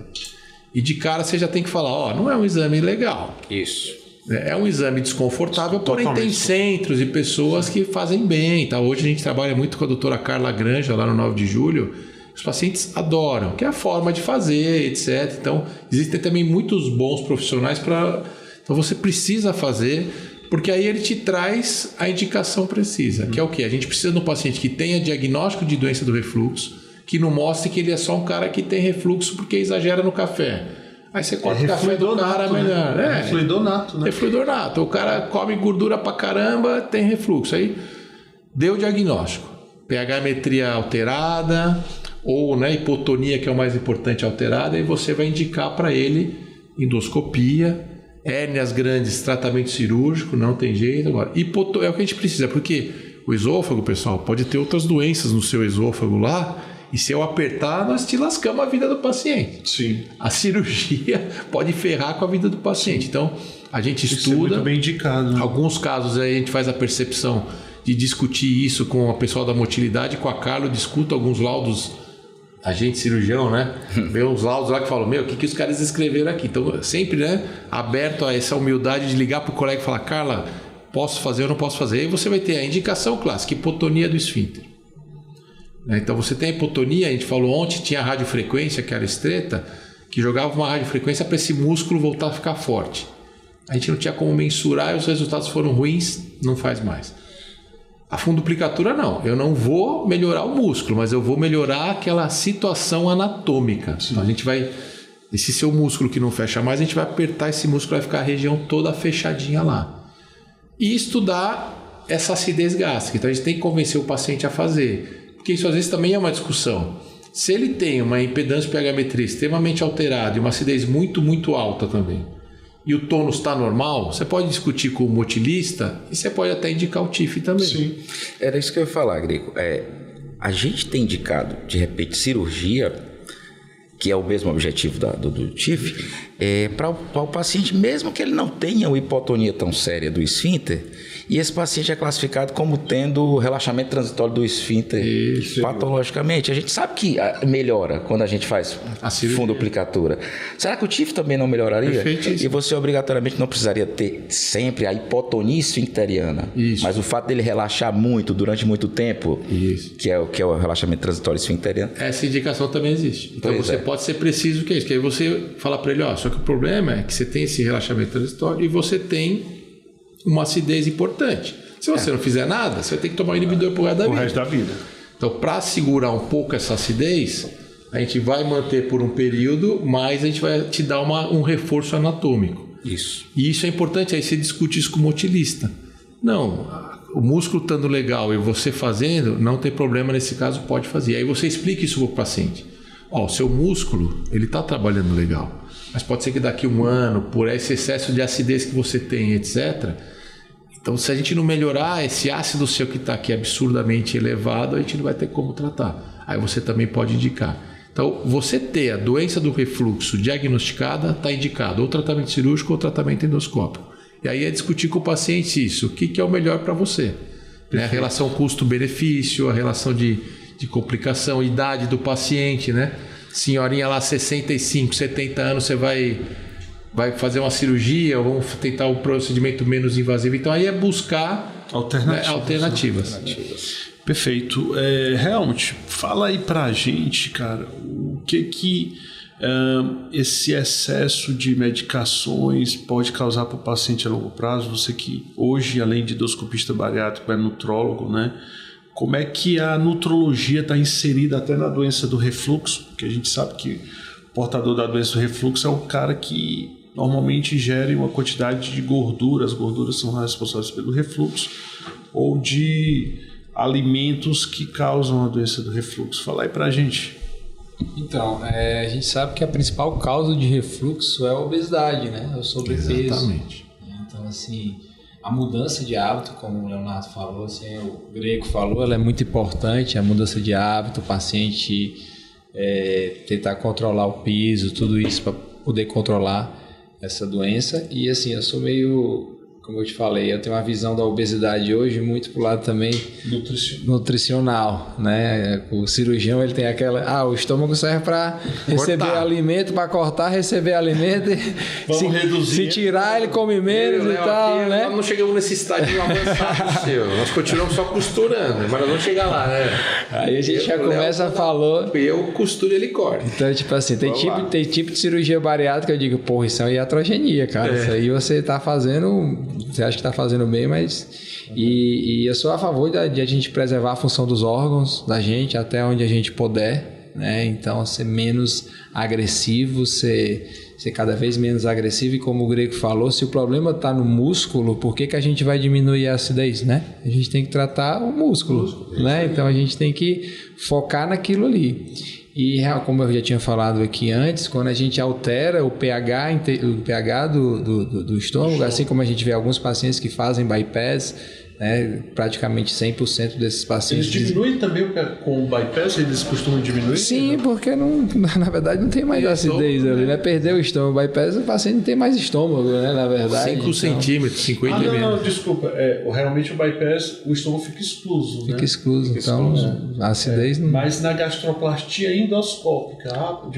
E de cara você já tem que falar, não é um exame legal. Isso. É um exame desconfortável, porém tem centros e pessoas que fazem bem. Tá? Hoje a gente trabalha muito com a doutora Carla Granja, lá no 9 de julho. Os pacientes adoram, que é a forma de fazer, etc. Então, existem também muitos bons profissionais para... Então, você precisa fazer, porque aí ele te traz a indicação precisa. Que é o quê? A gente precisa de um paciente que tenha diagnóstico de doença do refluxo, que não mostre que ele é só um cara que tem refluxo porque exagera no café. Aí você corta o café do cara melhor. Né? Refluidor nato, né? Refluidor nato. O cara come gordura pra caramba, tem refluxo. Aí deu o diagnóstico. pH-metria alterada, ou hipotonia, que é o mais importante, alterada, e você vai indicar para ele endoscopia, hérnias grandes, tratamento cirúrgico, não tem jeito. Agora, é o que a gente precisa, porque o esôfago, pessoal, pode ter outras doenças no seu esôfago lá, e se eu apertar, nós te lascamos a vida do paciente. Sim. A cirurgia pode ferrar com a vida do paciente. Então, a gente estuda. Muito bem indicado. Né? Alguns casos aí a gente faz a percepção de discutir isso com o pessoal da motilidade, com a Carla, eu discuto alguns laudos, a gente cirurgião, né? Vê uns laudos lá que falam, o que os caras escreveram aqui? Então, sempre, aberto a essa humildade de ligar para o colega e falar, Carla, posso fazer ou não posso fazer? Aí você vai ter a indicação clássica, hipotonia do esfíncter. Então, você tem a hipotonia, a gente falou ontem, tinha a radiofrequência, que era estreita, que jogava uma radiofrequência para esse músculo voltar a ficar forte. A gente não tinha como mensurar e os resultados foram ruins, não faz mais. A funduplicatura não, eu não vou melhorar o músculo, mas eu vou melhorar aquela situação anatômica. Então a gente vai, esse seu músculo que não fecha mais, a gente vai apertar esse músculo, vai ficar a região toda fechadinha lá. E estudar essa acidez gástrica, então a gente tem que convencer o paciente a fazer, porque isso às vezes também é uma discussão. Se ele tem uma impedância pH-metria extremamente alterada e uma acidez muito, muito alta também, e o tônus está normal, você pode discutir com o motilista e você pode até indicar o TIF também. Sim. Era isso que eu ia falar, Greco. A gente tem indicado, de repente, cirurgia, que é o mesmo objetivo do TIF, para o paciente, mesmo que ele não tenha uma hipotonia tão séria do esfíncter, e esse paciente é classificado como tendo relaxamento transitório do esfíncter patologicamente. A gente sabe que melhora quando a gente faz funduplicatura. Será que o TIF também não melhoraria? E você obrigatoriamente não precisaria ter sempre a hipotonia esfincteriana. Isso. Mas o fato dele relaxar muito durante muito tempo, que é o relaxamento transitório esfincteriano. Essa indicação também existe. Então você pode ser preciso que é isso. Que aí você fala para ele, só que o problema é que você tem esse relaxamento transitório e você tem uma acidez importante. Se você não fizer nada, você vai ter que tomar um inibidor pro resto da vida. Então, para segurar um pouco essa acidez, a gente vai manter por um período, mas a gente vai te dar um reforço anatômico. Isso. E isso é importante, aí você discute isso com o motilista. Não, o músculo estando legal e você fazendo, não tem problema nesse caso, pode fazer. Aí você explica isso para o paciente. O seu músculo, ele está trabalhando legal, mas pode ser que daqui a um ano, por esse excesso de acidez que você tem, etc. Então, se a gente não melhorar esse ácido seu que está aqui absurdamente elevado, a gente não vai ter como tratar. Aí você também pode indicar. Então, você ter a doença do refluxo diagnosticada, está indicado ou tratamento cirúrgico ou tratamento endoscópico. E aí é discutir com o paciente isso, o que é o melhor para você. A relação custo-benefício, a relação de complicação, idade do paciente, senhorinha lá 65, 70 anos, você vai fazer uma cirurgia ou vamos tentar um procedimento menos invasivo. Então aí é buscar alternativas. Perfeito. Helmut, fala aí pra gente, cara, o que esse excesso de medicações pode causar para o paciente a longo prazo. Você que hoje, além de endoscopista bariátrico, é nutrólogo, Como é que a nutrologia está inserida até na doença do refluxo? Porque a gente sabe que o portador da doença do refluxo é o cara que normalmente ingere uma quantidade de gordura. As gorduras são responsáveis pelo refluxo, ou de alimentos que causam a doença do refluxo. Fala aí pra gente. Então, a gente sabe que a principal causa de refluxo é a obesidade, é o sobrepeso. Exatamente. Então, assim, a mudança de hábito, como o Leonardo falou, assim, o Greco falou, ela é muito importante, a mudança de hábito, o paciente tentar controlar o peso, tudo isso para poder controlar essa doença. E assim, eu sou meio, como eu te falei, eu tenho uma visão da obesidade hoje muito pro lado também nutricional, né? O cirurgião, ele tem aquela, o estômago serve para receber alimento, para cortar, receber alimento, se tirar ele come menos e tal, aqui, né? Nós não chegamos nesse estágio avançado seu, nós continuamos só costurando, mas nós vamos chegar lá, né? Aí a gente já começa a falar. Eu costuro e ele corta. Então, tipo assim, tem tipo de cirurgia bariátrica, eu digo, porra, isso é iatrogenia, cara. Isso aí você tá fazendo, você acha que tá fazendo bem, mas... E eu sou a favor de a gente preservar a função dos órgãos da gente até onde a gente puder, né? Então, ser menos agressivo, ser cada vez menos agressivo. E como o Greco falou, se o problema está no músculo, por que a gente vai diminuir a acidez, né? A gente tem que tratar o músculo, né? Então, a gente tem que focar naquilo ali. E como eu já tinha falado aqui antes, quando a gente altera o pH do estômago, assim como a gente vê alguns pacientes que fazem bypass, né, praticamente 100% desses pacientes... Eles diminuem também com o bypass? Eles costumam diminuir? Sim, porque na verdade não tem mais acidez ali, né? Perdeu o estômago, o bypass, o paciente não tem mais estômago, né? Na verdade. 5 centímetros, 50 mm. Não, desculpa. Realmente o bypass, o estômago fica excluso, Fica excluso, então a acidez não... Mas na gastroplastia endoscópica,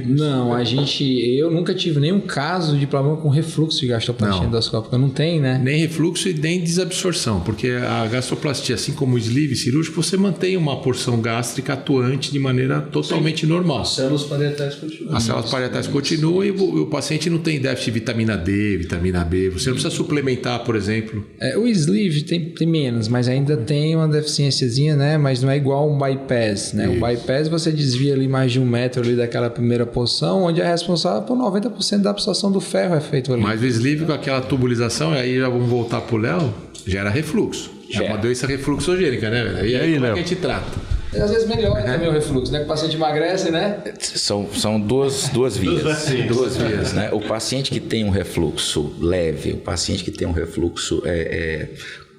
não, eu nunca tive nenhum caso de problema com refluxo de gastroplastia endoscópica, não tem, né? Nem refluxo e nem desabsorção, porque a gastroplastia, assim como o sleeve cirúrgico, você mantém uma porção gástrica atuante de maneira totalmente normal. As células parietais continuam. As células parietais continuam e o paciente não tem déficit de vitamina D, vitamina B. Você não precisa suplementar, por exemplo. O sleeve tem menos, mas ainda tem uma deficiênciazinha, né? Mas não é igual um bypass, né? Isso. O bypass você desvia ali mais de 1 metro ali daquela primeira porção, onde é responsável por 90% da absorção do ferro é feito ali. Mas o sleeve com aquela tubulização, aí já vamos voltar pro Léo, gera refluxo. É uma doença refluxogênica, né, velho? E aí, como é que a gente trata? Às vezes melhora também o refluxo, né? Que o paciente emagrece, né? São duas vias. Duas vias, né? O paciente que tem um refluxo leve, o paciente que tem um refluxo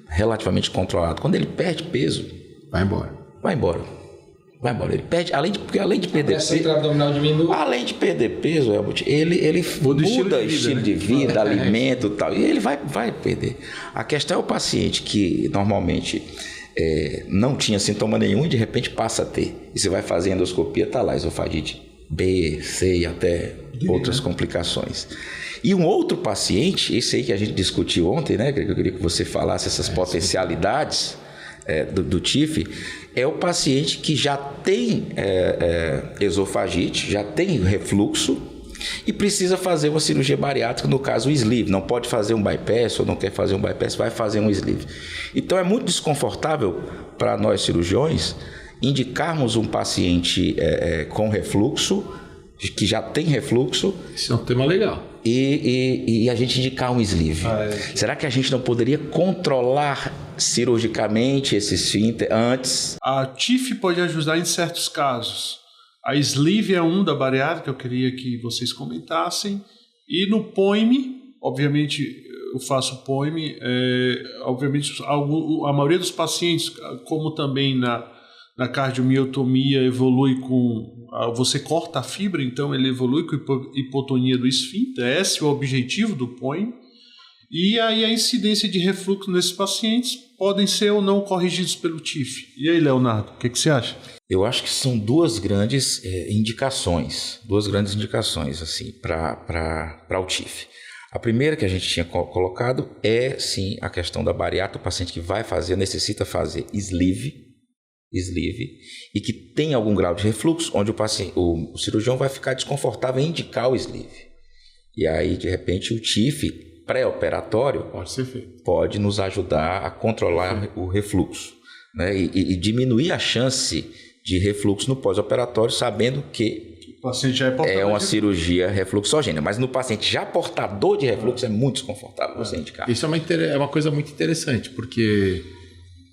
relativamente controlado, quando ele perde peso... Vai embora. Ele perde, além de perder peso, abdominal diminui. Além de perder peso, ele muda estilo de vida, alimento e tal, e ele vai perder. A questão é o paciente que normalmente não tinha sintoma nenhum e de repente passa a ter. E você vai fazer endoscopia, tá lá, esofagite B, C e até outras complicações. E um outro paciente, esse aí que a gente discutiu ontem, né, que eu queria que você falasse essas potencialidades do TIF, é o paciente que já tem esofagite, já tem refluxo e precisa fazer uma cirurgia bariátrica, no caso o sleeve. Não pode fazer um bypass ou não quer fazer um bypass, vai fazer um sleeve. Então é muito desconfortável para nós cirurgiões indicarmos um paciente com refluxo, que já tem refluxo. Isso é um tema legal. E a gente indicar um sleeve. Será que a gente não poderia controlar cirurgicamente esse esfíncter antes? A TIF pode ajudar em certos casos. A sleeve é um da bariátrica que eu queria que vocês comentassem. E no POIME, obviamente eu faço POIME, obviamente a maioria dos pacientes, como também na cardiomiotomia, evolui com... Você corta a fibra, então ele evolui com hipotonia do esfíncter. Esse é o objetivo do POIME. E aí a incidência de refluxo nesses pacientes podem ser ou não corrigidos pelo TIF. E aí, Leonardo, o que você acha? Eu acho que são duas grandes indicações assim, para o TIF. A primeira que a gente tinha colocado é, sim, a questão da bariátrica. O paciente que vai fazer, necessita fazer sleeve, e que tem algum grau de refluxo, onde o cirurgião vai ficar desconfortável em indicar o sleeve. E aí, de repente, o TIF pré-operatório pode nos ajudar a controlar o refluxo, né? E diminuir a chance de refluxo no pós-operatório, sabendo que o paciente já é uma cirurgia refluxogênica. Mas no paciente já portador de refluxo é muito desconfortável você indicar. Isso é uma coisa muito interessante, porque...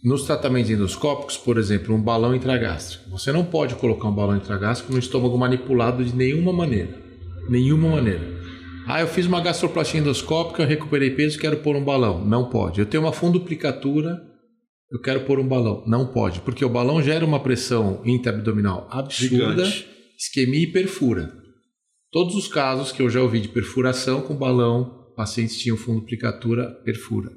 Nos tratamentos endoscópicos, por exemplo, um balão intragástrico. Você não pode colocar um balão intragástrico no estômago manipulado de nenhuma maneira. Eu fiz uma gastroplastia endoscópica, eu recuperei peso, quero pôr um balão. Não pode. Eu tenho uma fundoplicatura, eu quero pôr um balão. Não pode, porque o balão gera uma pressão intraabdominal absurda, isquemia e perfura. Todos os casos que eu já ouvi de perfuração com balão, pacientes tinham fundoplicatura, perfura.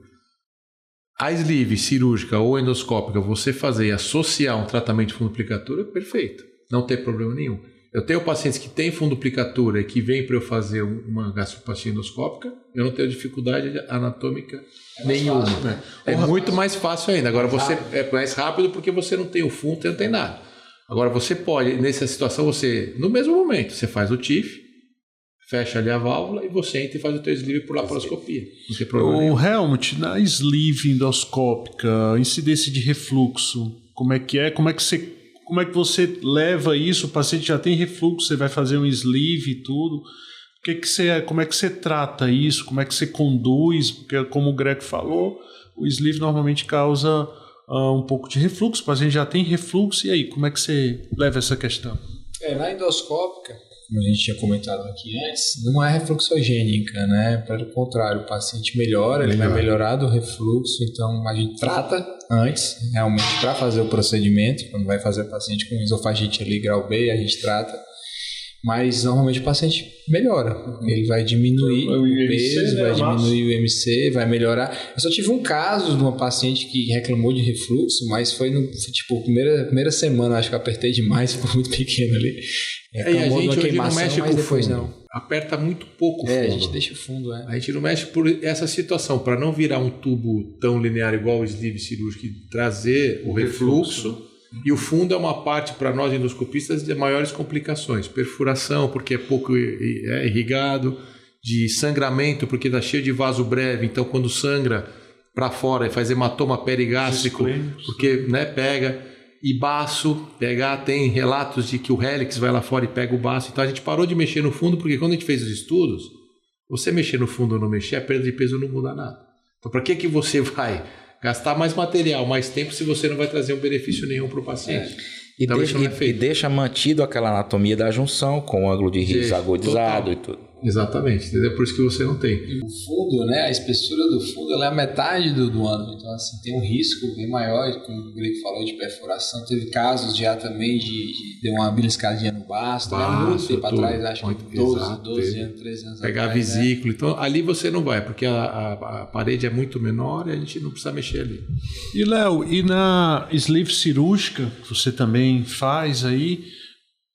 A sleeve cirúrgica ou endoscópica, você fazer e associar um tratamento de fundoplicatura, perfeito. Não tem problema nenhum. Eu tenho pacientes que têm fundoplicatura e que vêm para eu fazer uma gastroplastia endoscópica, eu não tenho dificuldade anatômica nenhuma. Né? É muito mais fácil ainda. Agora você é mais rápido porque você não tem o fundo, você não tem nada. Agora você pode, nessa situação, você, no mesmo momento, você faz o TIF, fecha ali a válvula e você entra e faz o teu sleeve por laparoscopia. Não tem problema nenhum. Helmut, na sleeve endoscópica, incidência de refluxo, como é que é? Como é que você leva isso? O paciente já tem refluxo, você vai fazer um sleeve e tudo. Como é que você trata isso? Como é que você conduz? Porque, como o Greg falou, o sleeve normalmente causa um pouco de refluxo. O paciente já tem refluxo, e aí? Como é que você leva essa questão? Na endoscópica, como a gente tinha comentado aqui antes, não é refluxogênica, né? Pelo contrário, o paciente melhora, ele vai melhorar do refluxo, então a gente trata antes, realmente, para fazer o procedimento. Quando vai fazer o paciente com esofagite ali, grau B, a gente trata, mas normalmente o paciente melhora, ele vai diminuir o peso, vai diminuir o MC, vai melhorar. Eu só tive um caso de uma paciente que reclamou de refluxo, mas foi primeira semana, acho que eu apertei demais, ficou muito pequeno ali. E a gente hoje não mexe com o fundo. Não. Aperta muito pouco o fundo. A gente deixa o fundo. A gente não mexe por essa situação, para não virar um tubo tão linear igual o sleeve cirúrgico e trazer o refluxo. E o fundo é uma parte, para nós endoscopistas, de maiores complicações. Perfuração, porque é pouco irrigado, de sangramento, porque está cheio de vaso breve, então quando sangra para fora e faz hematoma perigástrico, porque pega. E baço, tem relatos de que o hélix vai lá fora e pega o baço. Então a gente parou de mexer no fundo, porque quando a gente fez os estudos, você mexer no fundo ou não mexer, a perda de peso não muda nada. Então para que você vai gastar mais material, mais tempo, se você não vai trazer um benefício nenhum para o paciente? Então, e deixa mantido aquela anatomia da junção, com o ângulo de riso agudizado e tudo. Exatamente, entendeu? Por isso que você não tem. E o fundo, a espessura do fundo, ela é a metade do ângulo. Então, assim, tem um risco bem maior, como o Greg falou, de perfuração. Teve casos já também de uma beliscadinha no baço, muito tempo atrás, acho que 12 anos, 13 anos pegar atrás. Pegar vesículo. Então, ali você não vai, porque a parede é muito menor e a gente não precisa mexer ali. E, Léo, e na sleeve cirúrgica, que você também faz aí,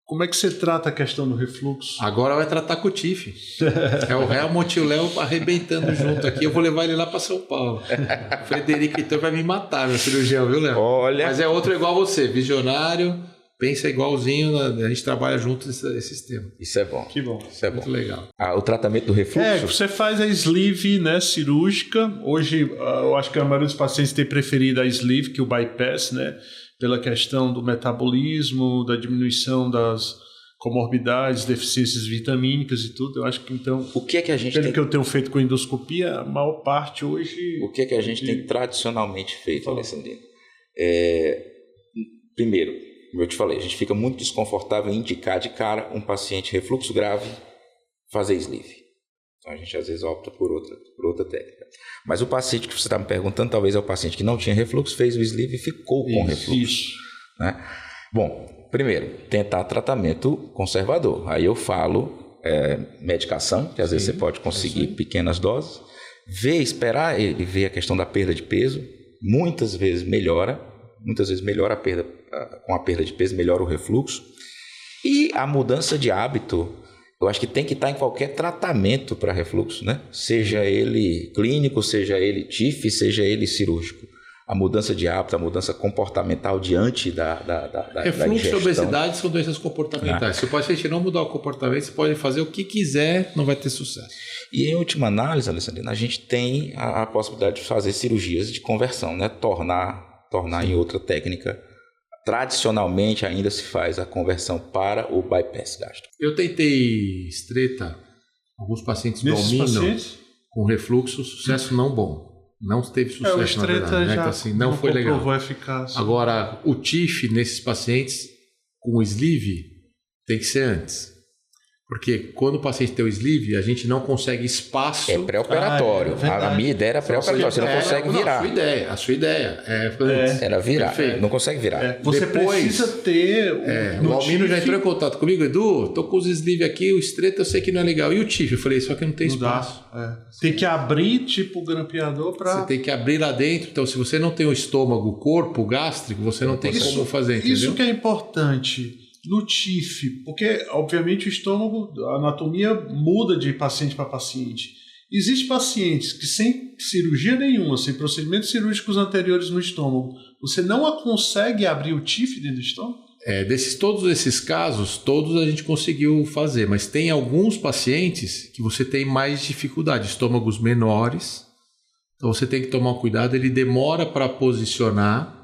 como é que você trata a questão do refluxo? Agora vai tratar com o TIF. É o Helmut e o Léo arrebentando junto aqui. Eu vou levar ele lá para São Paulo. O Frederico então vai me matar, meu cirurgião, viu, Léo? Olha. Mas é outro igual você, visionário, pensa igualzinho, a gente trabalha junto nesse sistema. Isso é bom. Que bom. Isso é bom. Muito legal. O tratamento do refluxo? Você faz a sleeve cirúrgica. Hoje, eu acho que a maioria dos pacientes tem preferido a sleeve que o bypass, pela questão do metabolismo, da diminuição das comorbidades, deficiências vitamínicas e tudo. Eu acho que então, o que é que a gente pelo que eu tenho feito com endoscopia, a maior parte hoje... O que é que a gente tem tradicionalmente feito, Alessandrino? Primeiro, como eu te falei, a gente fica muito desconfortável em indicar de cara um paciente refluxo grave fazer sleeve. Então a gente às vezes opta por outra técnica. Mas o paciente que você está me perguntando, talvez é o paciente que não tinha refluxo, fez o sleeve e ficou com refluxo. Isso. Bom, primeiro, tentar tratamento conservador. Aí eu falo medicação, que às vezes você pode conseguir pequenas doses. Esperar ele ver a questão da perda de peso. Muitas vezes melhora a perda, com a perda de peso, melhora o refluxo. E a mudança de hábito, eu acho que tem que estar em qualquer tratamento para refluxo, Seja ele clínico, seja ele TIF, seja ele cirúrgico. A mudança de hábito, a mudança comportamental diante da refluxo ingestão. e obesidade são doenças comportamentais. Se o paciente não mudar o comportamento, você pode fazer o que quiser, não vai ter sucesso. E em última análise, Alessandrino, a gente tem a possibilidade de fazer cirurgias de conversão, tornar em outra técnica. Tradicionalmente ainda se faz a conversão para o bypass gástrico. Eu tentei estreta, alguns pacientes dominam com refluxo, sucesso não bom. Não teve sucesso, na verdade. Já então, assim, não foi legal. Eficácia. Agora, o TIF nesses pacientes com o sleeve tem que ser antes. Porque quando o paciente tem o sleeve, a gente não consegue espaço. É pré-operatório. A minha ideia era pré-operatório. Você não consegue virar. A sua ideia. Era virar. Perfeito. Não consegue virar. Você Depois, precisa ter... O Almino já entrou em contato comigo. Edu, tô com os sleeve aqui, o estreito eu sei que não é legal. E o TIF? Eu falei, só que não tem espaço. Tem que abrir, tipo, o grampeador para... Você tem que abrir lá dentro. Então, se você não tem o estômago, o corpo gástrico, você não tem como fazer, entendeu? Isso que é importante no TIF, porque, obviamente, o estômago, a anatomia muda de paciente para paciente. Existem pacientes que, sem cirurgia nenhuma, sem procedimentos cirúrgicos anteriores no estômago, você não consegue abrir o TIF dentro do estômago? Todos esses casos, todos a gente conseguiu fazer, mas tem alguns pacientes que você tem mais dificuldade, estômagos menores, então você tem que tomar cuidado, ele demora para posicionar.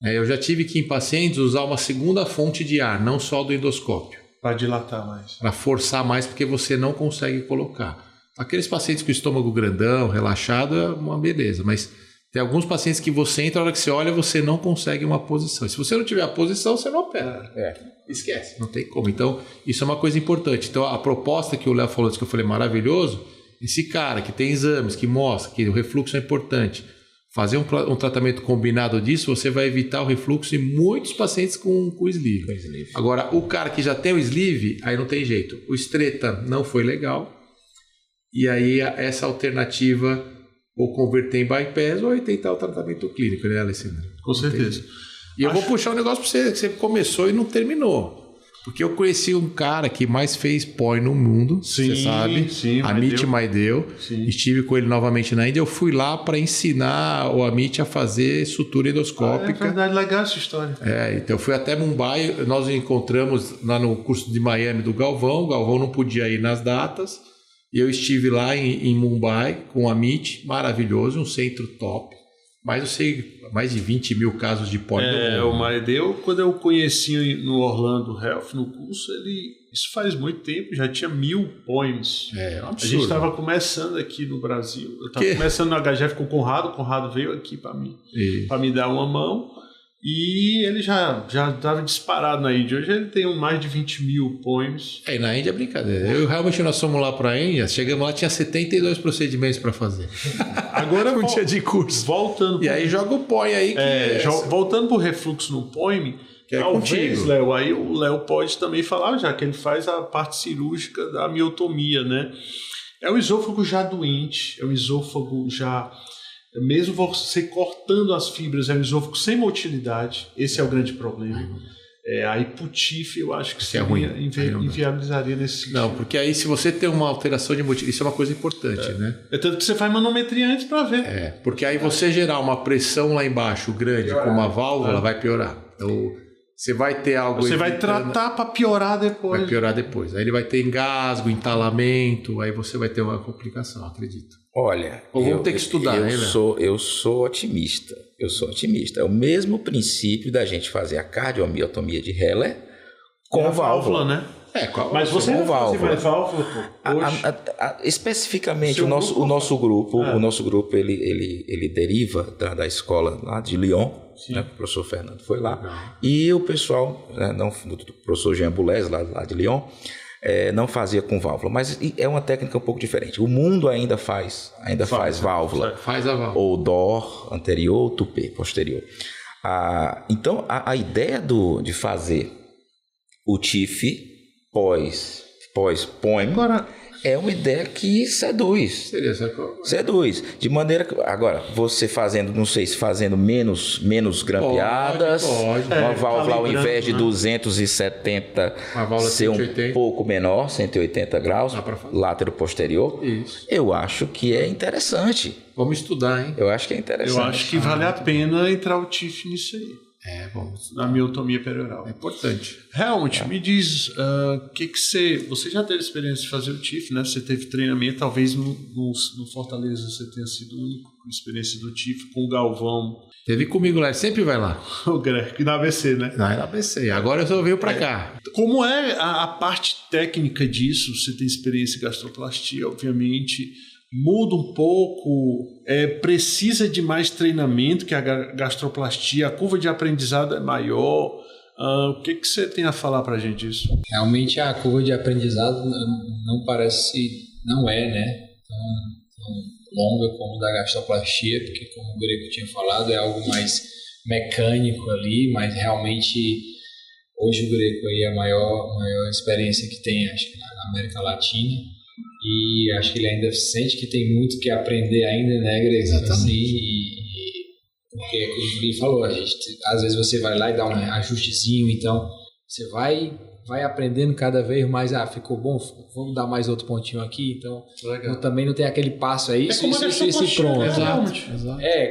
Eu já tive que em pacientes usar uma segunda fonte de ar, não só do endoscópio. Para dilatar mais. Para forçar mais, porque você não consegue colocar. Aqueles pacientes com o estômago grandão, relaxado, é uma beleza, mas tem alguns pacientes que você entra, na hora que você olha, você não consegue uma posição. E se você não tiver a posição, você não opera. Esquece, não tem como. Então, isso é uma coisa importante. Então, a proposta que o Léo falou, que eu falei maravilhoso, esse cara que tem exames, que mostra que o refluxo é importante, fazer um tratamento combinado disso, você vai evitar o refluxo em muitos pacientes com sleeve. Agora, o cara que já tem o sleeve, aí não tem jeito. O estreta não foi legal. E aí, essa alternativa, ou converter em bypass, ou tentar o tratamento clínico, né, Alessandro? Com certeza. E eu vou puxar um negócio para você, que você começou e não terminou. Porque eu conheci um cara que mais fez POI no mundo, você sabe, Amit Maideu. Estive com ele novamente na Índia. Eu fui lá para ensinar o Amit a fazer sutura endoscópica. É verdade, legal essa história. Então eu fui até Mumbai, nós nos encontramos lá no curso de Miami do Galvão. O Galvão não podia ir nas datas. E eu estive lá em Mumbai com o Amit, maravilhoso, um centro top. Mas eu sei mais de 20 mil casos de POI no mundo. O Maideu, quando eu conheci no Orlando Health, no curso, isso faz muito tempo, já tinha 1000 POIs. É um absurdo. A gente estava começando aqui no Brasil. Eu estava começando no HGF com o Conrado veio aqui para me dar uma mão. E ele já estava disparado na Índia. Hoje ele tem mais de 20 mil POIs. E na Índia é brincadeira. Realmente nós fomos lá para a Índia, chegamos lá, tinha 72 procedimentos para fazer. Agora um dia de curso. Voltando. E aí joga o POI aí. Voltando para o refluxo no POIM, talvez, Léo, aí o Léo pode também falar, já que ele faz a parte cirúrgica da miotomia, né? É o esôfago já doente, é o esôfago já... Mesmo você cortando as fibras, é um esôfago sem motilidade. Esse é o grande problema. Aí pro TIF eu acho que seria inviabilizaria nesse sentido. Não, porque aí se você tem uma alteração de motilidade, isso é uma coisa importante, né? É tanto que você faz manometria antes para ver. Porque aí você gerar uma pressão lá embaixo grande com uma válvula vai piorar. Então você vai ter algo... Você vai tratar para piorar depois. Vai piorar depois. Aí ele vai ter engasgo, entalamento, aí você vai ter uma complicação, acredito. Olha, vamos ter que estudar, eu sou otimista. É o mesmo princípio da gente fazer a cardioamiotomia de Heller com válvula, né? Mas você não faz válvula, especificamente o nosso grupo, ele deriva da escola lá de Lyon, né? O professor Fernando foi lá, e o pessoal, do professor Jean Boulez lá de Lyon, não fazia com válvula, mas é uma técnica um pouco diferente. O mundo ainda faz válvula. Faz a válvula. Ou DOR anterior, tupé posterior. Então, a ideia de fazer o TIF pós-POIM é uma ideia que seduz. Seduz. De maneira que... Agora, você fazendo, não sei se fazendo menos grampeadas, uma válvula ao invés de 270 ser 180. Um pouco menor, 180 graus, látero posterior. Isso. Eu acho que é interessante. Vamos estudar, hein? Eu acho que é interessante. Eu acho que vale a pena entrar o TIF nisso aí. Vamos. Na miotomia perioral. É importante. Helmut, me diz, você já teve experiência de fazer o TIF, né? Você teve treinamento, talvez no Fortaleza você tenha sido o único com experiência do TIF, com o Galvão. Teve comigo lá, sempre vai lá. O Greg, na ABC, né? Na ABC, agora eu só veio para cá. Como é a parte técnica disso? Você tem experiência em gastroplastia, obviamente... Muda um pouco, precisa de mais treinamento que a gastroplastia, a curva de aprendizado é maior, O que você tem a falar para a gente disso? Realmente a curva de aprendizado não é, né, tão longa como da gastroplastia, porque como o Greco tinha falado, é algo mais mecânico ali, mas realmente hoje o Greco aí é a maior experiência que tem, acho que na América Latina, e acho que ele ainda sente que tem muito que aprender ainda, né, Greco? Exatamente. Porque é como o Gui falou, às vezes você vai lá e dá um ajustezinho, então você vai aprendendo cada vez mais, ficou bom, vamos dar mais outro pontinho aqui, então também não tem aquele passo aí, isso pronto. Exato.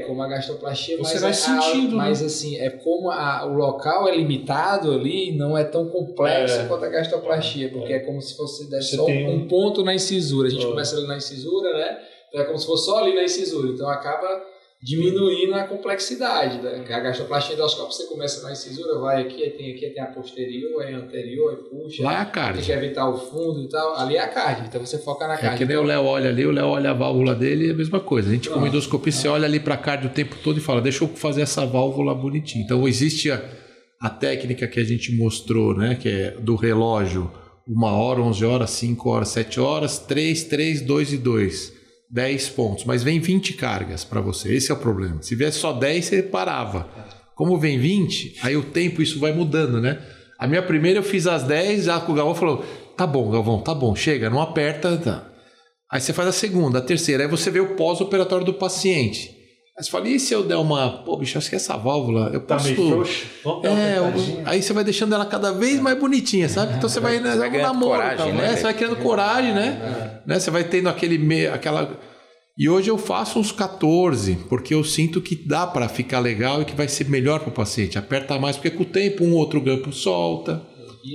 Como a gastroplastia, você vai sentindo, mas assim, é como o local é limitado ali, não é tão complexo quanto a gastroplastia, porque é como se fosse só um ponto na incisura, a gente começa ali na incisura, né? Então é como se fosse só ali na incisura, então acaba diminuindo a complexidade, né? A gastroplastia endoscópica, você começa na incisura, vai aqui, aí tem a posterior, aí a anterior, aí puxa. Lá é a carne. Tem que evitar o fundo e tal. Ali é a carne, então você foca na carne. É que nem o Léo olha ali, o Léo olha a válvula dele e é a mesma coisa. A gente com endoscopia, você olha ali para a carne o tempo todo e fala, deixa eu fazer essa válvula bonitinha. Então existe a técnica que a gente mostrou, né? Que é do relógio, 1 hora, 11 horas, 5 horas, 7 horas, 3, 3, 2 e 2. 10 pontos, mas vem 20 cargas para você, esse é o problema. Se viesse só 10, você parava. Como vem 20, aí o tempo isso vai mudando, né? A minha primeira eu fiz às 10, já o Galvão falou, tá bom, Galvão, tá bom, chega, não aperta, tá. Aí você faz a segunda, a terceira, aí você vê o pós-operatório do paciente. Aí você fala, e se eu der bicho, acho que essa válvula, eu posso... Tá meio frouxo? Aí você vai deixando ela cada vez mais bonitinha, sabe? Então você vai ganhando coragem, né? Você vai criando coragem, né? Você vai tendo aquela... E hoje eu faço uns 14, porque eu sinto que dá para ficar legal e que vai ser melhor para o paciente. Aperta mais, porque com o tempo um outro grampo solta,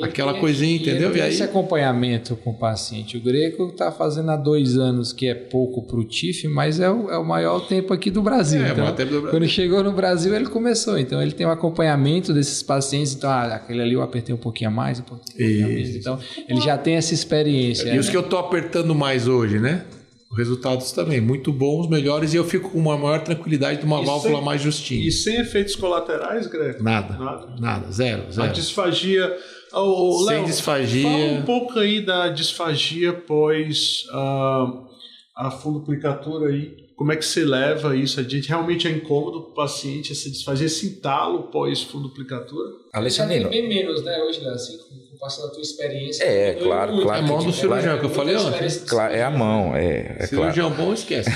aquela coisinha, entendeu? E aí esse acompanhamento com o paciente. O Greco está fazendo há 2 anos, que é pouco para o TIF, mas é o maior tempo aqui do Brasil. Então, quando chegou no Brasil, ele começou. Então, ele tem um acompanhamento desses pacientes. Então, aquele ali eu apertei um pouquinho a mais, um pouquinho a menos. Então, ele já tem essa experiência. E os que eu estou apertando mais hoje, né? Resultados também muito bons, melhores, e eu fico com uma maior tranquilidade de uma válvula mais justinha. E sem efeitos colaterais, Greco? Nada, zero. A disfagia... Sem Léo, disfagia. Fala um pouco aí da disfagia pós a funduplicatura aí. Como é que você leva isso? A gente realmente é incômodo para o paciente essa disfagia, esse entalo pós funduplicatura? Alexandrino. Bem menos, né, hoje, Léo, assim, com o passar da tua experiência. Claro. É a mão do cirurgião, que eu falei ontem. Claro, é a mão, cirurgião bom, esquece.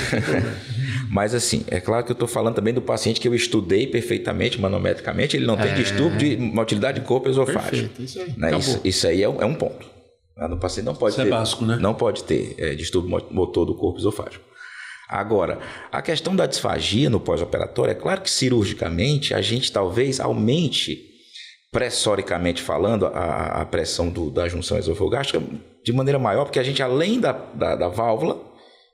Mas assim, é claro que eu estou falando também do paciente que eu estudei perfeitamente, manometricamente, ele não tem distúrbio de motilidade de corpo esofágico. Perfeito, isso aí. Né? Isso aí é um ponto. O paciente não pode ter. Isso é básico, né? Não pode ter distúrbio motor do corpo esofágico. Agora, a questão da disfagia no pós-operatório, é claro que cirurgicamente a gente talvez aumente, pressoricamente falando, a pressão da junção esofogástrica de maneira maior, porque a gente, além da válvula,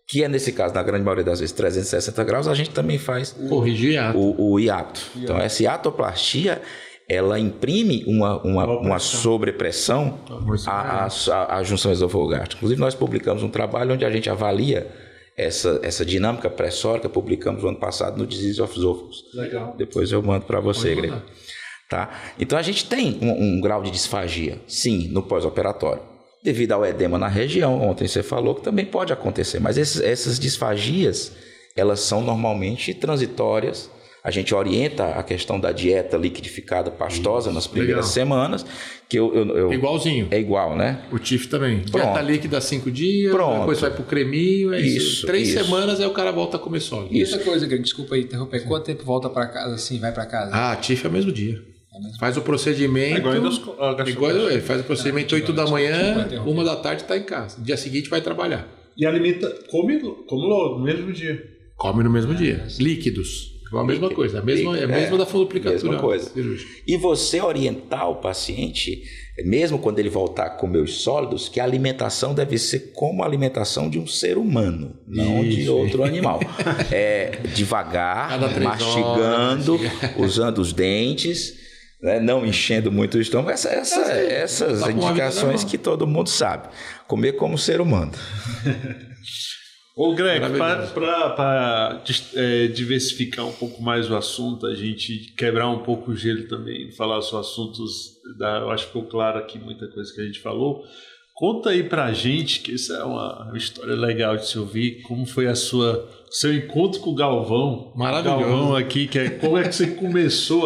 que é nesse caso, na grande maioria das vezes, 360 graus, a gente também faz corrigir o hiato. Então, essa hiatoplastia, ela imprime uma sobrepressão à junção esofogástrica. Inclusive, nós publicamos um trabalho onde a gente avalia essa dinâmica pressórica, publicamos o ano passado no Disease of Esophagus. Legal. Depois eu mando para você, Greg. Tá? Então, a gente tem um grau de disfagia, sim, no pós-operatório. Devido ao edema na região, ontem você falou que também pode acontecer, mas essas disfagias, elas são normalmente transitórias. A gente orienta a questão da dieta liquidificada pastosa nas primeiras semanas. Que igualzinho. É igual, né? O TIF também. Pronto. Dieta líquida 5 dias, depois vai pro creminho. Isso. 3 semanas aí o cara volta a comer sólido. E outra coisa, Greg, desculpa aí interromper. Quanto tempo volta para casa, assim, vai para casa? TIF é o mesmo dia. Faz o procedimento. Ele faz o procedimento 8 da manhã, 1 da tarde está em casa. Dia seguinte vai trabalhar. E alimenta, come logo, no mesmo dia. Come no mesmo dia. Líquidos. É a mesma coisa. É a mesma da funduplicatura. Mesma coisa. E você orientar o paciente, mesmo quando ele voltar a comer os sólidos, que a alimentação deve ser como a alimentação de um ser humano, não de outro animal. Devagar, mastigando, usando os dentes. Né? Não enchendo muito o estômago, essas indicações que todo mundo sabe. Comer como ser humano. Ô Greg, para diversificar um pouco mais o assunto, a gente quebrar um pouco o gelo também, falar sobre assuntos, eu acho que ficou claro aqui muita coisa que a gente falou. Conta aí pra gente, que isso é uma história legal de se ouvir, como foi seu encontro com o Galvão. Maravilhoso. Galvão aqui, como é que você começou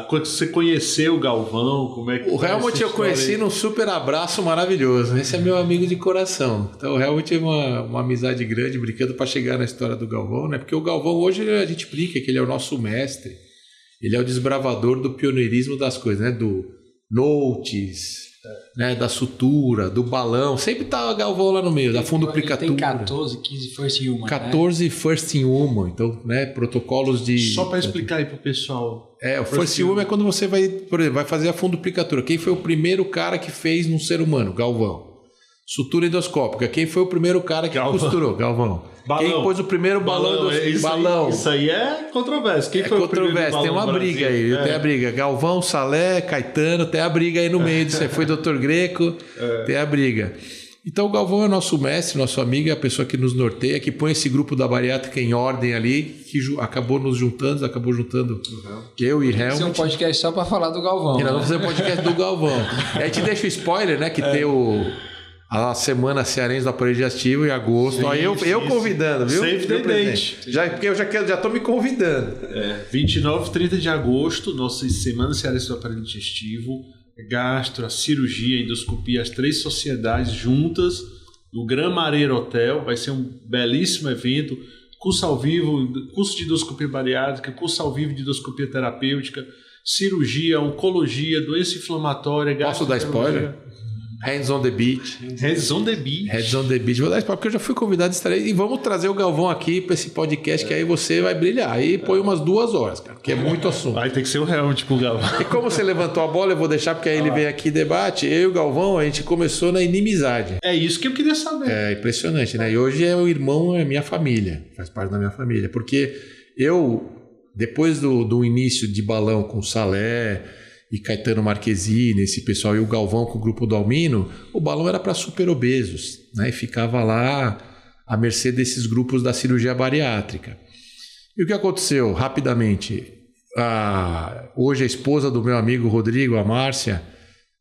quando você conheceu o Galvão, como é que o Helmut eu conheci num super abraço maravilhoso. Esse é meu amigo de coração. Então o Helmut teve uma amizade grande, brincando para chegar na história do Galvão, né? Porque o Galvão hoje a gente brinca que ele é o nosso mestre. Ele é o desbravador do pioneirismo das coisas, né? Do notes, né? Da sutura, do balão. Sempre tá o Galvão lá no meio, da funduplicatura. Tem 14, 15 First in Human. 14 né? First in Human. Então, né? Protocolos de... Só para explicar aí pro pessoal. O First in Human é quando você vai, por exemplo, vai fazer a funduplicatura. Quem foi o primeiro cara que fez num ser humano? Galvão. Sutura endoscópica. Quem foi o primeiro cara que costurou? Galvão. Balão. Quem pôs o primeiro balão? Balão. Isso aí é controvérsia. Quem foi controvérsia. O primeiro tem uma briga aí. Tem a briga. Galvão, Salé, Caetano. Tem a briga aí no meio disso. Foi Dr. Greco. Tem a briga. Então o Galvão é nosso mestre, nosso amigo, é a pessoa que nos norteia, que põe esse grupo da bariátrica em ordem ali, que acabou juntando eu e Helmut. Esse é um podcast só para falar do Galvão. E nós vamos fazer um podcast do Galvão. E aí te deixa o spoiler, né? Que tem a semana cearense do aparelho digestivo em agosto. Sim, eu convidando, viu? Save the date. Porque eu já estou me convidando. 29 e 30 de agosto, nossa semana cearense do aparelho digestivo. Gastro, a cirurgia, a endoscopia, as 3 sociedades juntas no Gran Mareiro Hotel. Vai ser um belíssimo evento. Curso ao vivo, curso de endoscopia bariátrica, curso ao vivo de endoscopia terapêutica, cirurgia, oncologia, doença inflamatória. Posso dar spoiler? Hands on the beach. Hands on the beach. Hands on the beach. Vou dar spoiler porque eu já fui convidado a estar aí. E vamos trazer o Galvão aqui para esse podcast que aí você vai brilhar. Aí põe umas 2 horas, cara, porque é muito assunto. Vai ter que ser o Helmut pro Galvão. E como você levantou a bola, eu vou deixar porque aí ele vem aqui e debate. Eu e o Galvão, a gente começou na inimizade. É isso que eu queria saber. É impressionante, né? E hoje o irmão é minha família. Faz parte da minha família. Porque eu, depois do início de balão com o Salé e Caetano Marquezine, esse pessoal, e o Galvão com o grupo do Almino, o balão era para super obesos, né? E ficava lá à mercê desses grupos da cirurgia bariátrica. E o que aconteceu? Rapidamente, hoje a esposa do meu amigo Rodrigo, a Márcia,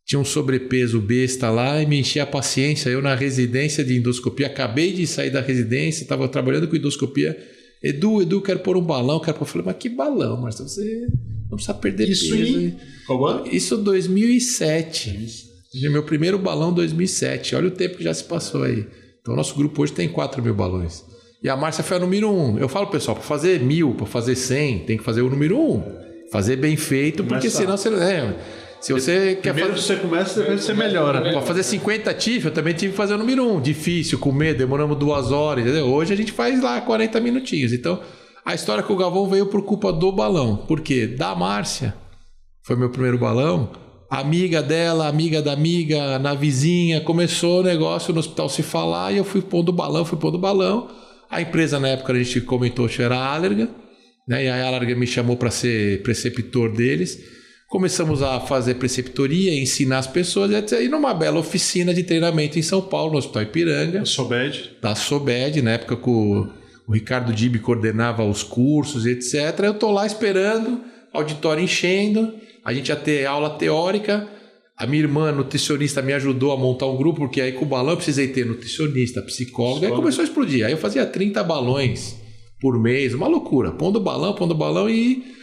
tinha um sobrepeso besta lá e me enchia a paciência. Eu na residência de endoscopia, acabei de sair da residência, estava trabalhando com endoscopia. Edu, quero pôr um balão, Eu falei, mas que balão, Márcia? Você não precisa perder isso peso. Qual ano? Isso 2007. Meu primeiro balão 2007. Olha o tempo que já se passou aí. Então, nosso grupo hoje tem 4 mil balões. E a Márcia foi a número 1. Eu falo, pessoal, para fazer 1000, para fazer 100, tem que fazer o número 1. Fazer bem feito, porque senão você... se você quer primeiro fazer... você começa, depois você melhora. Para fazer 50 TIF, eu também tive que fazer o número 1. Difícil, com medo, demoramos 2 horas, entendeu? Hoje a gente faz lá 40 minutinhos. Então, a história com o Galvão veio por culpa do balão. Por quê? Da Márcia, foi meu primeiro balão, amiga dela, amiga da amiga, na vizinha, começou o negócio no hospital se falar e eu fui pondo balão. A empresa na época a gente comentou que era a Allerga, né? E a Allerga me chamou para ser preceptor deles. Começamos a fazer preceptoria, ensinar as pessoas, etc. E numa bela oficina de treinamento em São Paulo, no Hospital Ipiranga. Da Sobed, na época que o Ricardo Dib coordenava os cursos, etc. Eu estou lá esperando, auditório enchendo, a gente ia ter aula teórica. A minha irmã, nutricionista, me ajudou a montar um grupo, porque aí com o balão eu precisei ter nutricionista, psicólogo. Aí começou a explodir. Aí eu fazia 30 balões por mês, uma loucura. Pondo balão e...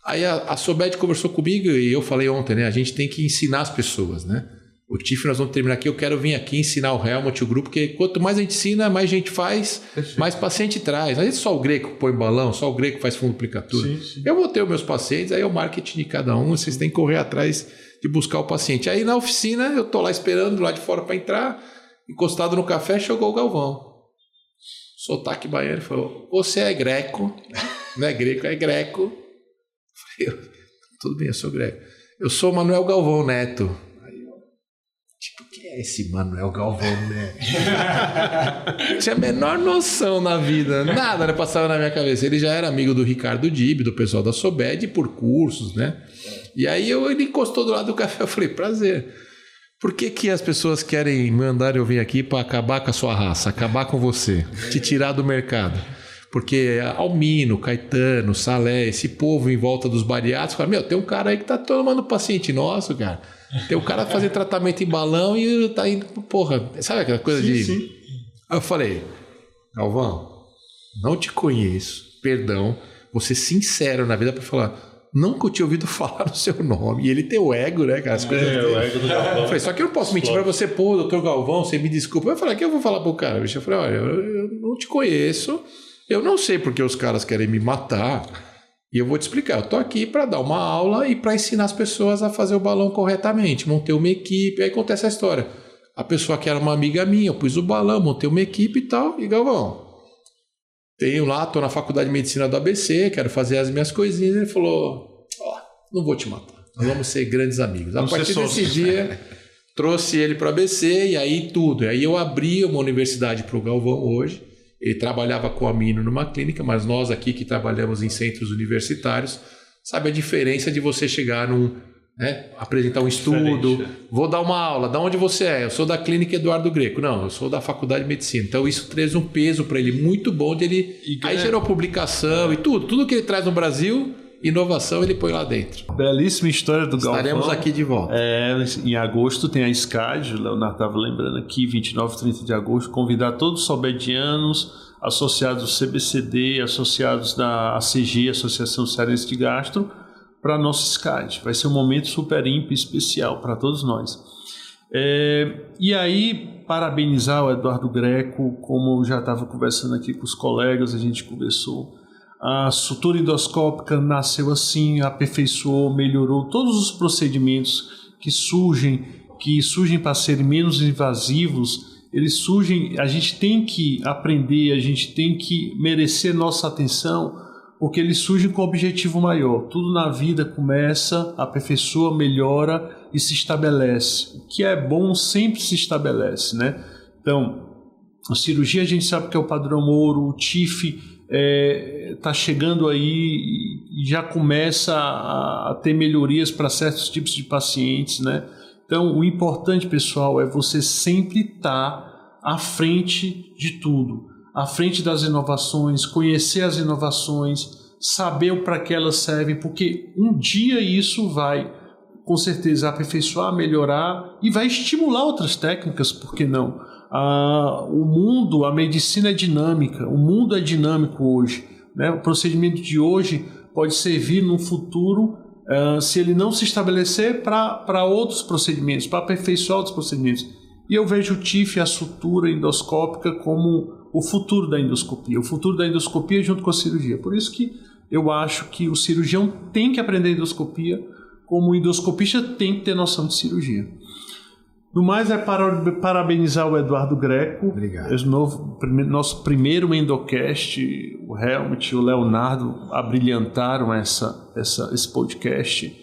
Aí a Sobed conversou comigo e eu falei ontem, né? A gente tem que ensinar as pessoas, né? O TIF nós vamos terminar aqui, eu quero vir aqui ensinar o Helmut, o grupo, porque quanto mais a gente ensina, mais gente faz, mais paciente traz. Não é só o Greco põe balão, só o Greco faz funduplicatura. Sim. Eu vou ter os meus pacientes, aí é o marketing de cada um, vocês têm que correr atrás de buscar o paciente. Aí na oficina, eu tô lá esperando lá de fora para entrar, encostado no café, chegou o Galvão. Sotaque baiano, falou, você é greco, não é greco, é greco. Tudo bem, eu sou Greco. Eu sou Manuel Galvão Neto. Aí eu, quem é esse Manuel Galvão Neto? Tinha a menor noção na vida, nada passava na minha cabeça. Ele já era amigo do Ricardo Dib, do pessoal da Sobed, por cursos, né? E aí ele encostou do lado do café, eu falei, prazer. Por que as pessoas querem mandar eu vir aqui para acabar com a sua raça, acabar com você, te tirar do mercado? Porque Almino, Caetano, Salé, esse povo em volta dos bariátricos, fala, meu, tem um cara aí que tá tomando paciente nosso, cara. Tem um cara que fazer tratamento em balão e tá indo, porra, sabe aquela coisa Sim. Aí eu falei, Galvão, não te conheço, perdão, vou ser sincero na vida para falar... Nunca eu tinha ouvido falar no seu nome. E ele tem o ego, né, cara? As coisas dele. O ego do Galvão. Eu falei, só que eu não posso mentir pra você, pô, doutor Galvão, você me desculpa. Eu falei, o que eu vou falar pro cara? Eu falei, olha, eu não te conheço, eu não sei porque os caras querem me matar. E eu vou te explicar. Eu tô aqui para dar uma aula e para ensinar as pessoas a fazer o balão corretamente. Montei uma equipe, aí acontece a história. A pessoa que era uma amiga minha, eu pus o balão, montei uma equipe e tal. E Galvão, tenho lá, tô na faculdade de medicina do ABC, quero fazer as minhas coisinhas. Ele falou, não vou te matar, nós vamos ser grandes amigos. A partir desse dia, trouxe ele para o ABC e aí tudo. E aí eu abri uma universidade para o Galvão hoje. Ele trabalhava com a Amino numa clínica, mas nós aqui que trabalhamos em centros universitários, sabe a diferença de você chegar apresentar um estudo, vou dar uma aula, de onde você é? Eu sou da clínica Eduardo Greco. Não, eu sou da faculdade de medicina. Então isso traz um peso para ele muito bom dele. Aí gerou publicação e tudo que ele traz no Brasil, inovação, ele põe lá dentro. Belíssima história do Galvão. Estaremos aqui de volta. Em agosto tem a SCAD, o Leonardo estava lembrando aqui, 29 e 30 de agosto, convidar todos os sobedianos, associados do CBCD, associados da ACG, Associação Cearense de Gastro, para a nossa SCAD. Vai ser um momento super ímpar e especial para todos nós. E aí, parabenizar o Eduardo Greco, como eu já estava conversando aqui com os colegas, a gente conversou. A sutura endoscópica nasceu assim, aperfeiçoou, melhorou todos os procedimentos que surgem para serem menos invasivos. Eles surgem, a gente tem que aprender, a gente tem que merecer nossa atenção, porque eles surgem com um objetivo maior. Tudo na vida começa, aperfeiçoa, melhora e se estabelece. O que é bom sempre se estabelece, né? Então, a cirurgia a gente sabe que é o padrão ouro, o TIF está chegando aí e já começa a ter melhorias para certos tipos de pacientes, né? Então, o importante, pessoal, é você sempre estar à frente de tudo. À frente das inovações, conhecer as inovações, saber para que elas servem, porque um dia isso vai, com certeza, aperfeiçoar, melhorar e vai estimular outras técnicas, por que não? O mundo, a medicina é dinâmica, o mundo é dinâmico hoje, né? O procedimento de hoje pode servir no futuro, se ele não se estabelecer, para outros procedimentos, para aperfeiçoar outros procedimentos. E eu vejo o TIF, a sutura endoscópica, como o futuro da endoscopia. O futuro da endoscopia junto com a cirurgia. Por isso que eu acho que o cirurgião tem que aprender endoscopia, como o endoscopista tem que ter noção de cirurgia. No mais, é parabenizar o Eduardo Greco. Obrigado. Nosso primeiro Endocast, o Helmut e o Leonardo abrilhantaram esse podcast.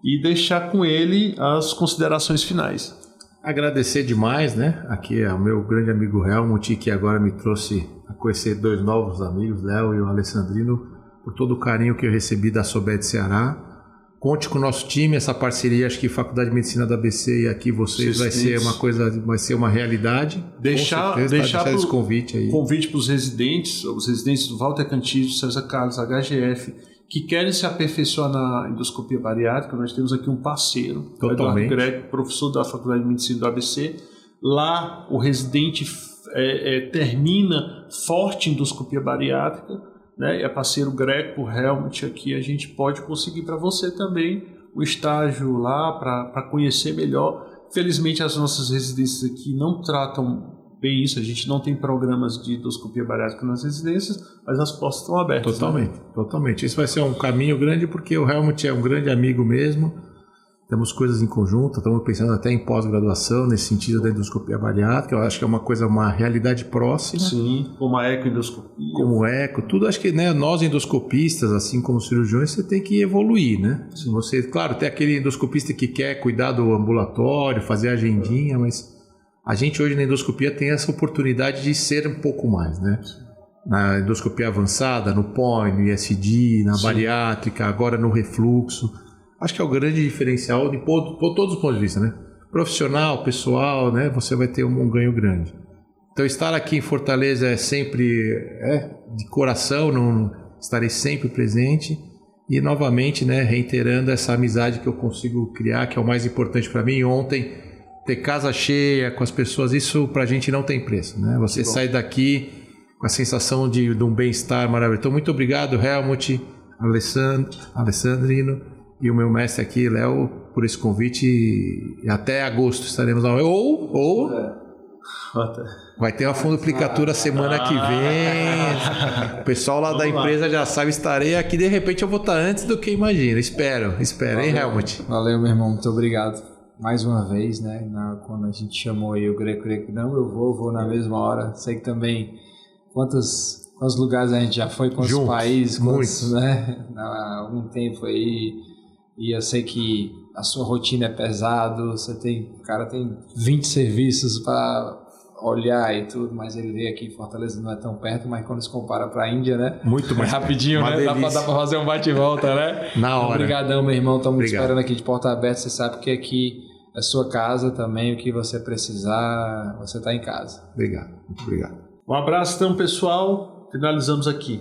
E deixar com ele as considerações finais. Agradecer demais, né? Aqui é o meu grande amigo Helmut, que agora me trouxe a conhecer dois novos amigos, Léo e o Alessandrino, por todo o carinho que eu recebi da Sobed Ceará. Conte com o nosso time, essa parceria, acho que Faculdade de Medicina da ABC e aqui vocês vai ser uma realidade. Deixar esse convite aí. Convite para os residentes do Walter Cantillo, César Carlos, HGF, que querem se aperfeiçoar na endoscopia bariátrica. Nós temos aqui um parceiro, o Eduardo Greco, professor da Faculdade de Medicina do ABC. Lá o residente termina forte em endoscopia bariátrica, né? É parceiro Greco, Helmut aqui, a gente pode conseguir para você também o estágio lá para conhecer melhor. Felizmente as nossas residências aqui não tratam bem isso, a gente não tem programas de endoscopia bariátrica nas residências, mas as portas estão abertas. Totalmente. Isso vai ser um caminho grande, porque o Helmut é um grande amigo mesmo, temos coisas em conjunto, estamos pensando até em pós-graduação, nesse sentido da endoscopia bariátrica, eu acho que é uma realidade próxima. Sim, como a ecoendoscopia. Como tudo, acho que, né, nós endoscopistas, assim como cirurgiões, você tem que evoluir, né? Se você, claro, tem aquele endoscopista que quer cuidar do ambulatório, fazer agendinha, mas a gente hoje na endoscopia tem essa oportunidade de ser um pouco mais, né? Na endoscopia avançada, no POI, no ISD, na bariátrica, agora no refluxo. Acho que é o grande diferencial de todos os pontos de vista, né? profissional, pessoal, né? Você vai ter um ganho grande. Então, estar aqui em Fortaleza é sempre de coração, não estarei sempre presente. E, novamente, né, reiterando essa amizade que eu consigo criar, que é o mais importante para mim. Ontem, ter casa cheia com as pessoas, isso para a gente não tem preço, né? Você sai daqui com a sensação de um bem-estar maravilhoso. Então, muito obrigado, Helmut, Alessandrino e o meu mestre aqui, Léo, por esse convite. E até agosto estaremos lá. Ou vai ter uma funduplicatura semana que vem. O pessoal lá da empresa já sabe, estarei aqui. De repente eu vou estar antes do que imagina. Espero, hein, Helmut? Valeu, meu irmão. Muito obrigado mais uma vez, né? Quando a gente chamou aí o Greco, não, eu vou na mesma hora. Sei que também quantos lugares a gente já foi, quantos países, quantos, né? Há algum tempo aí. E eu sei que a sua rotina é pesado, o cara tem 20 serviços para olhar e tudo, mas ele veio aqui em Fortaleza, não é tão perto, mas quando se compara para a Índia, né? Muito mais rapidinho, né? Dá para fazer um bate e volta, né? Na hora. Obrigadão, meu irmão, estamos esperando aqui de porta aberta, você sabe que aqui é sua casa também, o que você precisar, você está em casa. Obrigado, muito obrigado. Um abraço então, pessoal, finalizamos aqui.